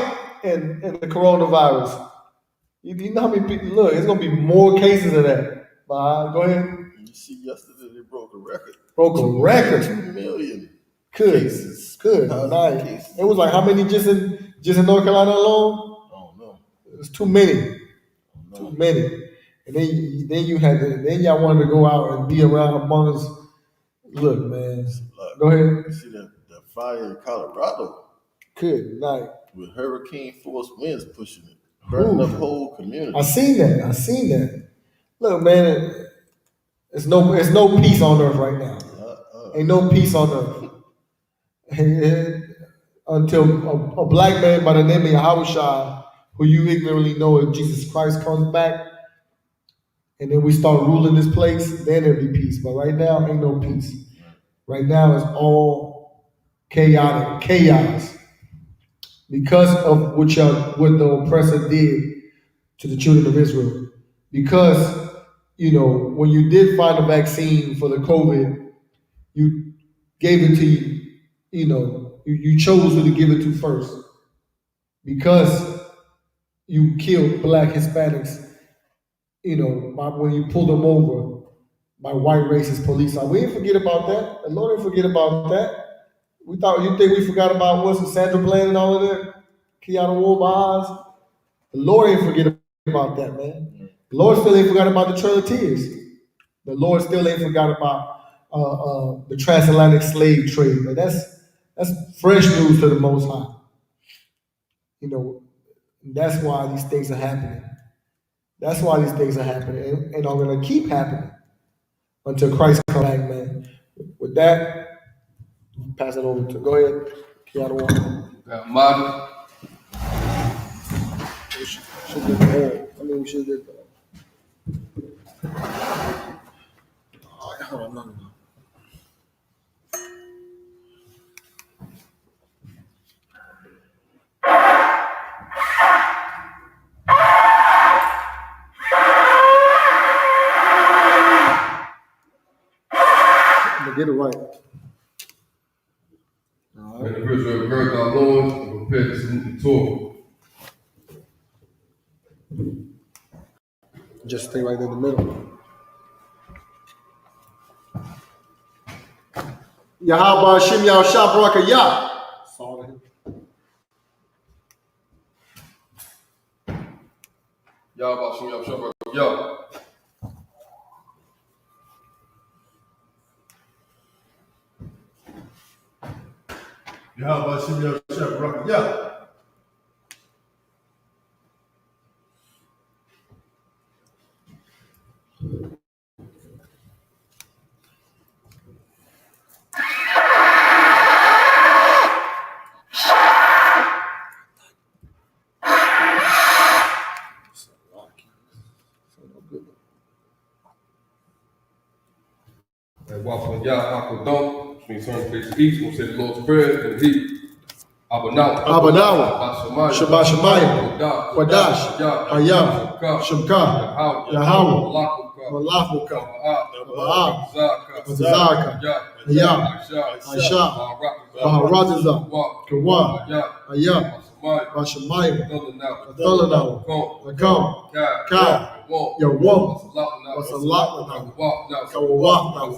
Speaker 4: in the coronavirus. You know how many people, look, it's going to be more cases of that. My eyes, go ahead.
Speaker 6: You see, yesterday they broke a record.
Speaker 4: 2
Speaker 6: million
Speaker 4: cases. Good. Nice. Cases. It was like, how many just in North Carolina alone?
Speaker 6: I don't know.
Speaker 4: It was too many. Too many. And then y'all wanted to go out and be around amongst. Look, man. Go ahead.
Speaker 6: You see that fire in Colorado?
Speaker 4: Good night.
Speaker 6: With hurricane force winds pushing it, burning up whole community.
Speaker 4: I seen that. Look, man, it's no peace on earth right now. Ain't no peace on earth. Until a black man by the name of Yahushua, who you ignorantly know as Jesus Christ, comes back. And then we start ruling this place, then there'll be peace. But right now, ain't no peace. Right now, it's all chaos. Because of what the oppressor did to the children of Israel. Because, when you did find a vaccine for the COVID, you gave it to, you chose who to give it to first. Because you killed Black Hispanics, when you pulled them over by white racist police. We didn't forget about that. The Lord didn't forget about that. You think we forgot about what's the Sandra Bland and all of that? Kiana Ward. The Lord ain't forget about that, man. The Lord still ain't forgot about the Trail of Tears. The Lord still ain't forgot about the transatlantic slave trade. But that's fresh news to the Most High. You know, that's why these things are happening. That's why these things are happening and are going to keep happening until Christ comes back, man. With that, pass it over to, go ahead, Keanu.
Speaker 5: Got Marty.
Speaker 4: Should get the I mean, we should get the. All right, hold on, no. Get it right.
Speaker 5: May the rich have heard our Lord and prepare to salute the Torah.
Speaker 4: Just stay right there in the middle. Yahaba Shim Yah Shabraka Yah. Sorry.
Speaker 5: Y'all about to y'all show yo.
Speaker 6: Yahweh Shem Yah Shabraka Yah.
Speaker 5: And walk on Yah Hakadon, which means turn face east, we'll say the Lord's Prayer, and he Abanawa,
Speaker 4: Shabbat Shemayim, Quadash, Hayam, Shemka, Yahweh, Malachuka, Ba'ah, Zaka, Hayam, Aisha, Baharatiza, Kawa, Hayam, Bashamayim, Athalanawa, Lakam, Ka, Yawam, Wasalat now, Kawawak now,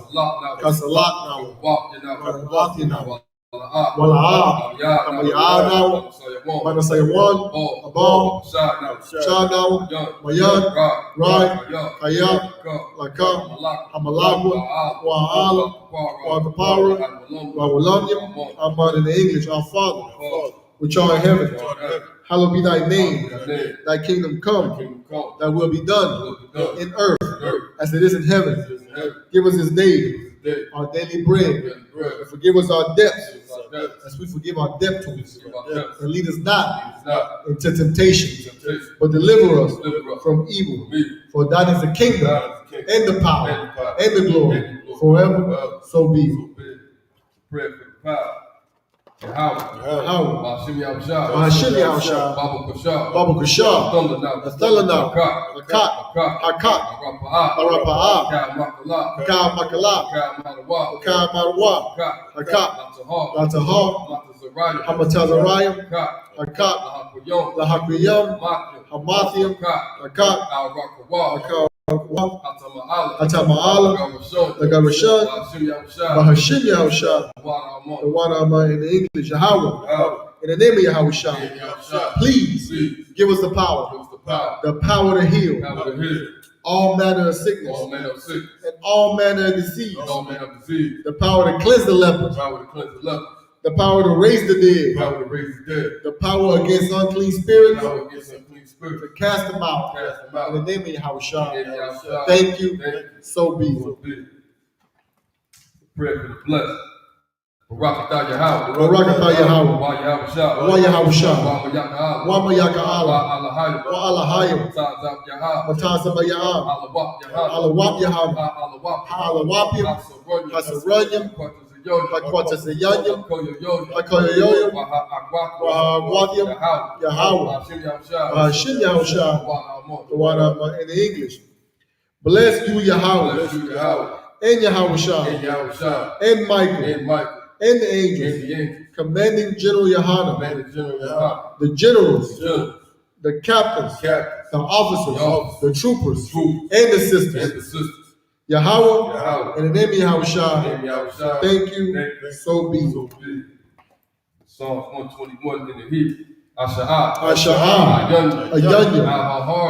Speaker 4: Kasalat now, Warawati now, Wala'ah, Kamayah now, Manasayawan, Abal, Shah now, Mayan, Rai, Kayam, Lakam, Amalagwa, Wa'ala, Wa'atapara, Wa'alamyam, Aman in the English, our Father, which art in heaven, hallowed be thy name, thy kingdom come, thy will be done in earth as it is in heaven. Give us this day our daily bread, and forgive us our debts as we forgive our debtors, and lead us not into temptation, but deliver us from evil. For thine is the kingdom, and the power, and the glory, forever. So be it.
Speaker 5: Prayer for the power.
Speaker 4: Yahweh,
Speaker 5: Bashim Yahushua,
Speaker 4: Bahashim Yahushua,
Speaker 5: Babu Kashah,
Speaker 4: Babu Kashah,
Speaker 5: Athalanaw,
Speaker 4: Hakat, Hakat, Arapa'ah, Ka Makala, Ka Marwa, Hakat, Latahar, Hamatazarayim, Hakat, Lahakuyam, Hamathiam, Hakat, Atama'ala, Lagarashan, Bahashim Yahushua, the one in the English, Yahweh, in the name of Yahushua, please give us the power to heal all manner of sickness and all manner of disease, the power to cleanse the lepers, the power to raise the dead, the power against unclean spirits, to cast them out in the name of Yahushua. Thank you. So be it.
Speaker 5: Prayer for the blessed. Barakatah Yahweh.
Speaker 4: Barakatah Yahweh.
Speaker 5: Wa Yahushua.
Speaker 4: Wa Yahushua.
Speaker 5: Wa Yaka'ala.
Speaker 4: Wa Mayaka'ala.
Speaker 5: Wa Alahayim.
Speaker 4: Wa Alahayim.
Speaker 5: Matazab Yahweh.
Speaker 4: Matazab Yahweh.
Speaker 5: Alawap Yahweh.
Speaker 4: Alawap Yahweh.
Speaker 5: Alawap.
Speaker 4: Alawapim. Hasaranyam. Hakwatazayanyam.
Speaker 5: Hakoyoyoyim.
Speaker 4: Hakoyoyoyim.
Speaker 5: Wahagwathim.
Speaker 4: Yahweh. Bahashim Yahushua. The one in the English. Bless you, Yahweh. And Yahushua. And Michael. And the angels. Commanding General Yohanan. The generals. The captains. The officers. The troopers. And the sisters. Yahweh, in the name of Yahushua, thank you, so be.
Speaker 5: Psalms 121 in the Hebrew. Asha'ah,
Speaker 4: Asha'ah, Ayanya,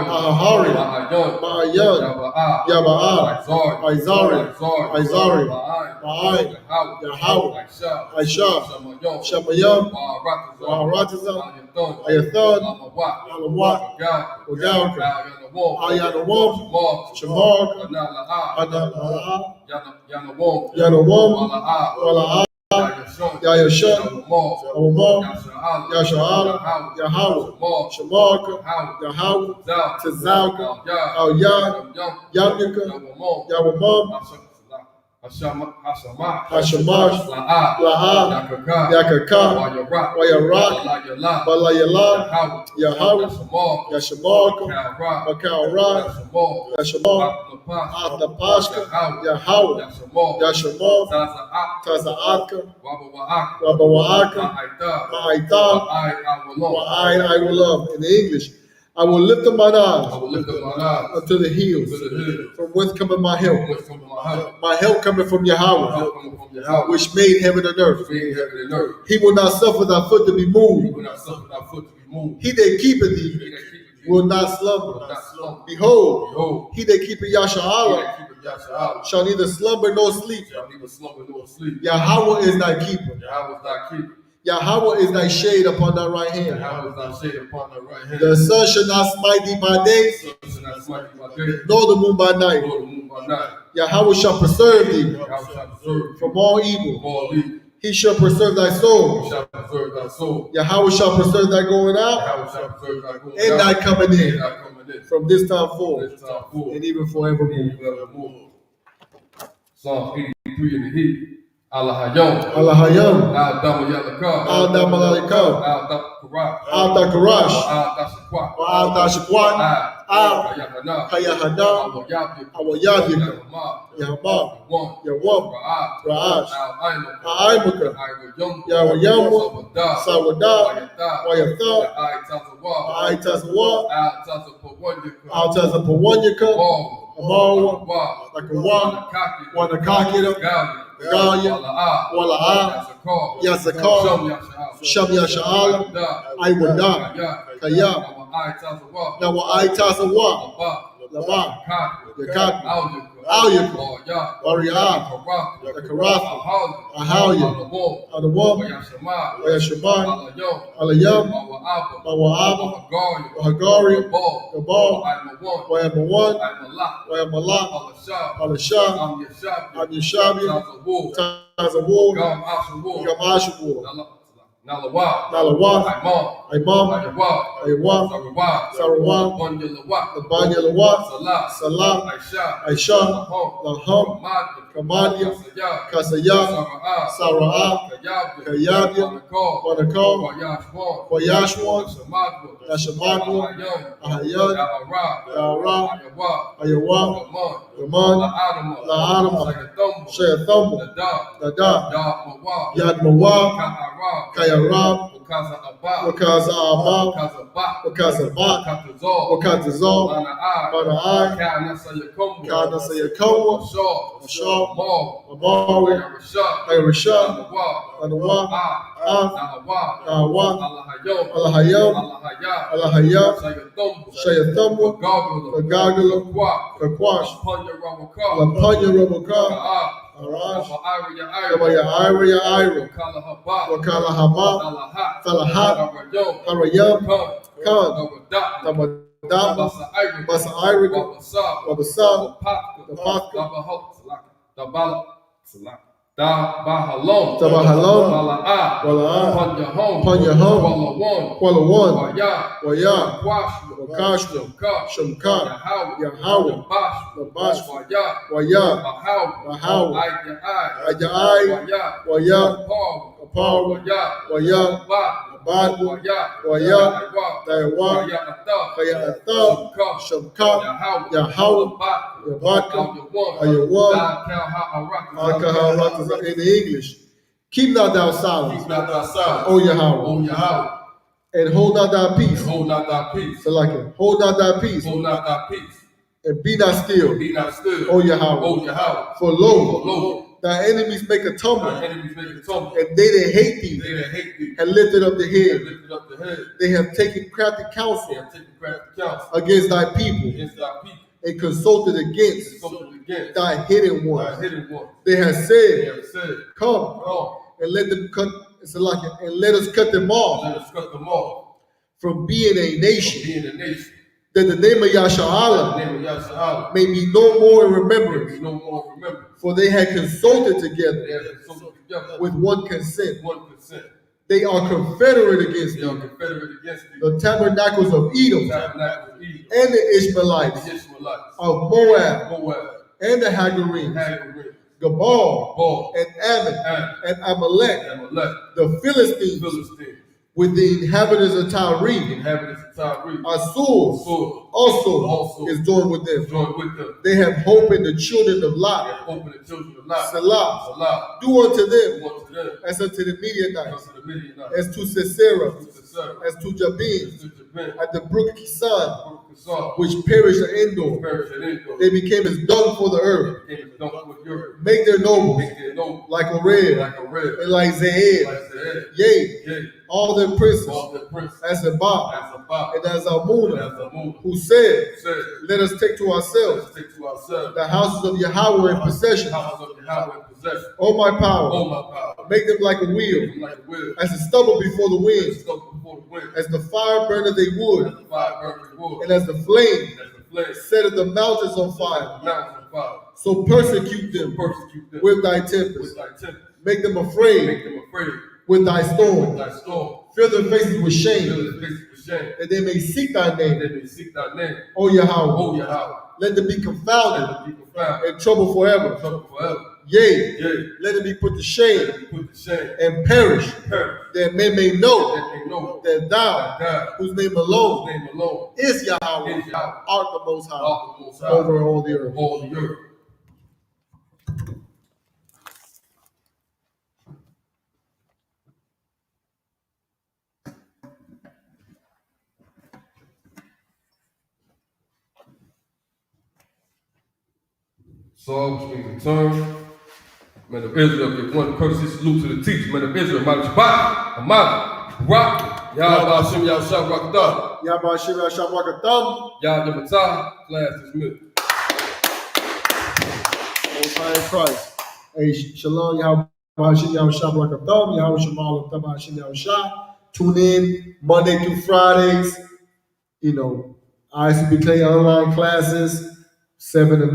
Speaker 4: Ahahari, Ma'ayan, Yaba'ah, Izari, Ma'ayin, Yahweh, Aisha, Shamayam, Maharatazam, Ayathan, Alawat, Wagalka, Ayanawam, Shamarka, Anala'a, Yanawam, Wala'ah, Yayashan, Awamam, Yasha'ala, Yahweh, Shamarka, Yahweh, Tazalka, Al-Yad, Yamyaka, Yawamam, Hashamash, Laha, Yakaka, Wayarak, Balayalam, Yahweh, Yashamarka, Makalran, Yashamar, Atapashka, Yahweh, Yashamar, Taza'aka, Wabawa'aka, Ma'aita, Wa'ayin I will love. In the English, I will lift up mine eyes unto the hills, from whence cometh my help. My help cometh from Yahweh, which made heaven and earth. He will not suffer thy foot to be moved. He that keepeth thee will not slumber. Behold, he that keepeth Yasha'ala shall neither slumber nor sleep. Yahweh is thy keeper. Yahweh is thy shade upon thy right hand. The sun shall not smite thee by day, nor the moon by night. Yahweh shall preserve thee from all evil. He shall preserve thy soul. Yahweh shall preserve thy going out and thy coming in from this time forth and even forevermore.
Speaker 5: Psalm 83 in the heat. Allahayom.
Speaker 4: Allahayam,
Speaker 5: Al-Damayalaka.
Speaker 4: Al-Damalika,
Speaker 5: Al-Dakarash.
Speaker 4: Al-Dakarash,
Speaker 5: Al-Dashaqat.
Speaker 4: Al-Dashakwat,
Speaker 5: Al-Kayahana.
Speaker 4: Kayahana, Awayabika, Yahma, Yawam, Ra'ash, A'imaka, Yawayama, Sawada, Wayatha, Aitazawa, Altazapawanyaka, Amawa, Lakawa, Wanakakita, Galia, Wala'a, Yasakar, Sham Yasha'ala, Iwada, Kaya, Nawa Lama, Yakat, Alyaka, Wariyah, Yakaratha, Ahalya, Adawam, Wayashamai, Alayam, Mawa'aba, Wahagari, Gabal, Wayamawan, Wayamalak, Alashah, Amyashabi, Tazawar, Gamashavur,
Speaker 5: Nalawa,
Speaker 4: Imam, Aywa, Sarawak, Labanyalawa, Salah, Aisha, Laham, Kamadia, Kasaya, Sara'ah, Kayabia, Wanakal, Wayashwan, Nashamadwa, Ahayan, Yara, Ayawa, Yaman, La'adama, Shayathamu, Dada, Yadmawa, Kayarab, Wakaza Abba, Wakaza Bat, Wakatazal, Mana'ai, Kana Sayakowa, Ashar, Amari, Ayrashah, Anawa, Nawa, Alahayam, Alahayam, Shayathamu, Kagagala, Kakwash, Lapanya Rabaka, Arash, Ira, Wakala Haba, Talahat, Harayam, Khan, Tamadama, Basa Ira, Wabasa, Tapaka,
Speaker 5: Tabahalom,
Speaker 4: Wala'ah, Panyahom, Walawan, Waya, Wakashwa, Shamka, Yahweh, Labash, Waya, Wahaw, Ajai, Waya, Kapar, Waya, Abadwa, Waya, Daiwa, Kaya Atham, Shamka, Yahweh, Yabaka, Ayawan, Akaharat in the English. Keep not thou silence, O Yahweh, and hold not thy peace. So like it, hold not thy peace, and be not still, O Yahweh. For lo, Thy enemies make a
Speaker 5: Thy
Speaker 4: tumble,
Speaker 5: enemies make a tumble.
Speaker 4: and they that hate thee
Speaker 5: They that hate thee
Speaker 4: have lifted up the
Speaker 5: have
Speaker 4: head.
Speaker 5: lifted up the head.
Speaker 4: They have taken crafty
Speaker 5: They
Speaker 4: counsel
Speaker 5: have taken crafty counsel
Speaker 4: against thy people,
Speaker 5: against thy people.
Speaker 4: and consulted against
Speaker 5: Consulted against
Speaker 4: thy hidden
Speaker 5: thy
Speaker 4: ones.
Speaker 5: hidden ones.
Speaker 4: They have
Speaker 5: They
Speaker 4: said,
Speaker 5: have said,
Speaker 4: Come,
Speaker 5: come,
Speaker 4: and let them cut. It's like it, and let us cut them off
Speaker 5: let us cut them off
Speaker 4: from being a
Speaker 5: from
Speaker 4: nation,
Speaker 5: being a nation.
Speaker 4: that the name of
Speaker 5: In the
Speaker 4: Yasharallah
Speaker 5: name of Yahshua,
Speaker 4: may be no more in
Speaker 5: there
Speaker 4: remembrance.
Speaker 5: be no more remembrance.
Speaker 4: For they had consulted
Speaker 5: They
Speaker 4: together
Speaker 5: have consulted together
Speaker 4: with one consent.
Speaker 5: one consent.
Speaker 4: They are confederate against
Speaker 5: They are
Speaker 4: thee,
Speaker 5: confederate against thee.
Speaker 4: the tabernacles of Edom,
Speaker 5: Tabernacle of Edom,
Speaker 4: and the
Speaker 5: and
Speaker 4: Ishmaelites,
Speaker 5: the Ishmaelites,
Speaker 4: of Moab,
Speaker 5: Moab,
Speaker 4: and the Hagarenes,
Speaker 5: Hagarenes,
Speaker 4: Gabal,
Speaker 5: Baal,
Speaker 4: and Ammon,
Speaker 5: Ammon,
Speaker 4: and Amalek,
Speaker 5: Amalek,
Speaker 4: the Philistines,
Speaker 5: Philistines,
Speaker 4: with the inhabitants of
Speaker 5: the
Speaker 4: Tyre.
Speaker 5: inhabitants of Tyre,
Speaker 4: Assur
Speaker 5: Sword,
Speaker 4: also is joined with them.
Speaker 5: joined with them.
Speaker 4: They have hope in the children of
Speaker 5: They
Speaker 4: Lot.
Speaker 5: have opened the children of Lot.
Speaker 4: Salah.
Speaker 5: Salah,
Speaker 4: Do unto them
Speaker 5: unto them,
Speaker 4: as unto the Midianites,
Speaker 5: unto the Midianites,
Speaker 4: as to Sisera,
Speaker 5: to Sisera,
Speaker 4: as to Jabin,
Speaker 5: to Jabin,
Speaker 4: at the brook Kisan,
Speaker 5: Kasar,
Speaker 4: which perished at Endor.
Speaker 5: perished at Endor.
Speaker 4: They became as dung for the earth.
Speaker 5: They became a dump with Europe.
Speaker 4: Make their nobles
Speaker 5: Make their noble
Speaker 4: like Oreb
Speaker 5: like a red,
Speaker 4: and like Zeed.
Speaker 5: like Zed,
Speaker 4: Yea,
Speaker 5: yea,
Speaker 4: all their princes,
Speaker 5: all the princes,
Speaker 4: as Abba
Speaker 5: as a Bob,
Speaker 4: and as
Speaker 5: and
Speaker 4: Almuna,
Speaker 5: as a moon,
Speaker 4: who said,
Speaker 5: said,
Speaker 4: Let us take to
Speaker 5: let
Speaker 4: ourselves
Speaker 5: us take to ourselves
Speaker 4: the houses of Yahweh in
Speaker 5: the
Speaker 4: possession.
Speaker 5: house of Yahweh in possession.
Speaker 4: O my power,
Speaker 5: Oh, my power,
Speaker 4: make them like a
Speaker 5: make
Speaker 4: wheel,
Speaker 5: them like a wheel,
Speaker 4: as the stubble before the
Speaker 5: as
Speaker 4: wind,
Speaker 5: stuck before the wind,
Speaker 4: as the fire burneth a
Speaker 5: as
Speaker 4: wood,
Speaker 5: the fire burning wood,
Speaker 4: and as the flame
Speaker 5: and as the flame
Speaker 4: setteth the mountains on
Speaker 5: set
Speaker 4: fire.
Speaker 5: the mountains on fire.
Speaker 4: So persecute them
Speaker 5: Persecute them
Speaker 4: with thy
Speaker 5: with
Speaker 4: tempest.
Speaker 5: thy tempest.
Speaker 4: Make them afraid
Speaker 5: Make them afraid
Speaker 4: with thy
Speaker 5: with
Speaker 4: storm.
Speaker 5: thy storm.
Speaker 4: Fill their faces with
Speaker 5: Fill
Speaker 4: shame,
Speaker 5: their faces with shame.
Speaker 4: that they may seek thy
Speaker 5: That
Speaker 4: name,
Speaker 5: they may seek thy name.
Speaker 4: O Yahweh.
Speaker 5: Oh, Yahweh.
Speaker 4: Let them be
Speaker 5: Let
Speaker 4: confounded
Speaker 5: them be confounded.
Speaker 4: and troubled forever.
Speaker 5: Trouble forever.
Speaker 4: Yea,
Speaker 5: Yea,
Speaker 4: let them be put to
Speaker 5: let
Speaker 4: shame
Speaker 5: them be put to shame.
Speaker 4: and perish,
Speaker 5: Perish.
Speaker 4: that men may know
Speaker 5: That they know
Speaker 4: that thou,
Speaker 5: that God,
Speaker 4: whose name
Speaker 5: whose
Speaker 4: alone
Speaker 5: name alone
Speaker 4: is Yahweh,
Speaker 5: is Yahweh,
Speaker 4: art the Most High
Speaker 5: of the Most High,
Speaker 4: over all the earth.
Speaker 5: all the earth. Saul, which means return. Men of Israel, give one courtesy salute to the teacher. Men of Israel, Malik Shabbat, Ahmad, Rock, Yahweh Hashem Yahushua Rakdah,
Speaker 4: Yahweh Shivah Shabakatam,
Speaker 5: Yah Yamatah, class dismissed.
Speaker 4: Most High in Christ. Hey, Shalom, Yahweh Hashem Yahweh Shabakatam, Yahweh Shemal Tam Hashem Yahweh. Tune in Monday through Fridays. Isupk online classes, 7 to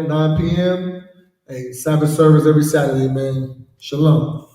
Speaker 4: 9 p.m. Hey, Sabbath service every Saturday, man. Shalom.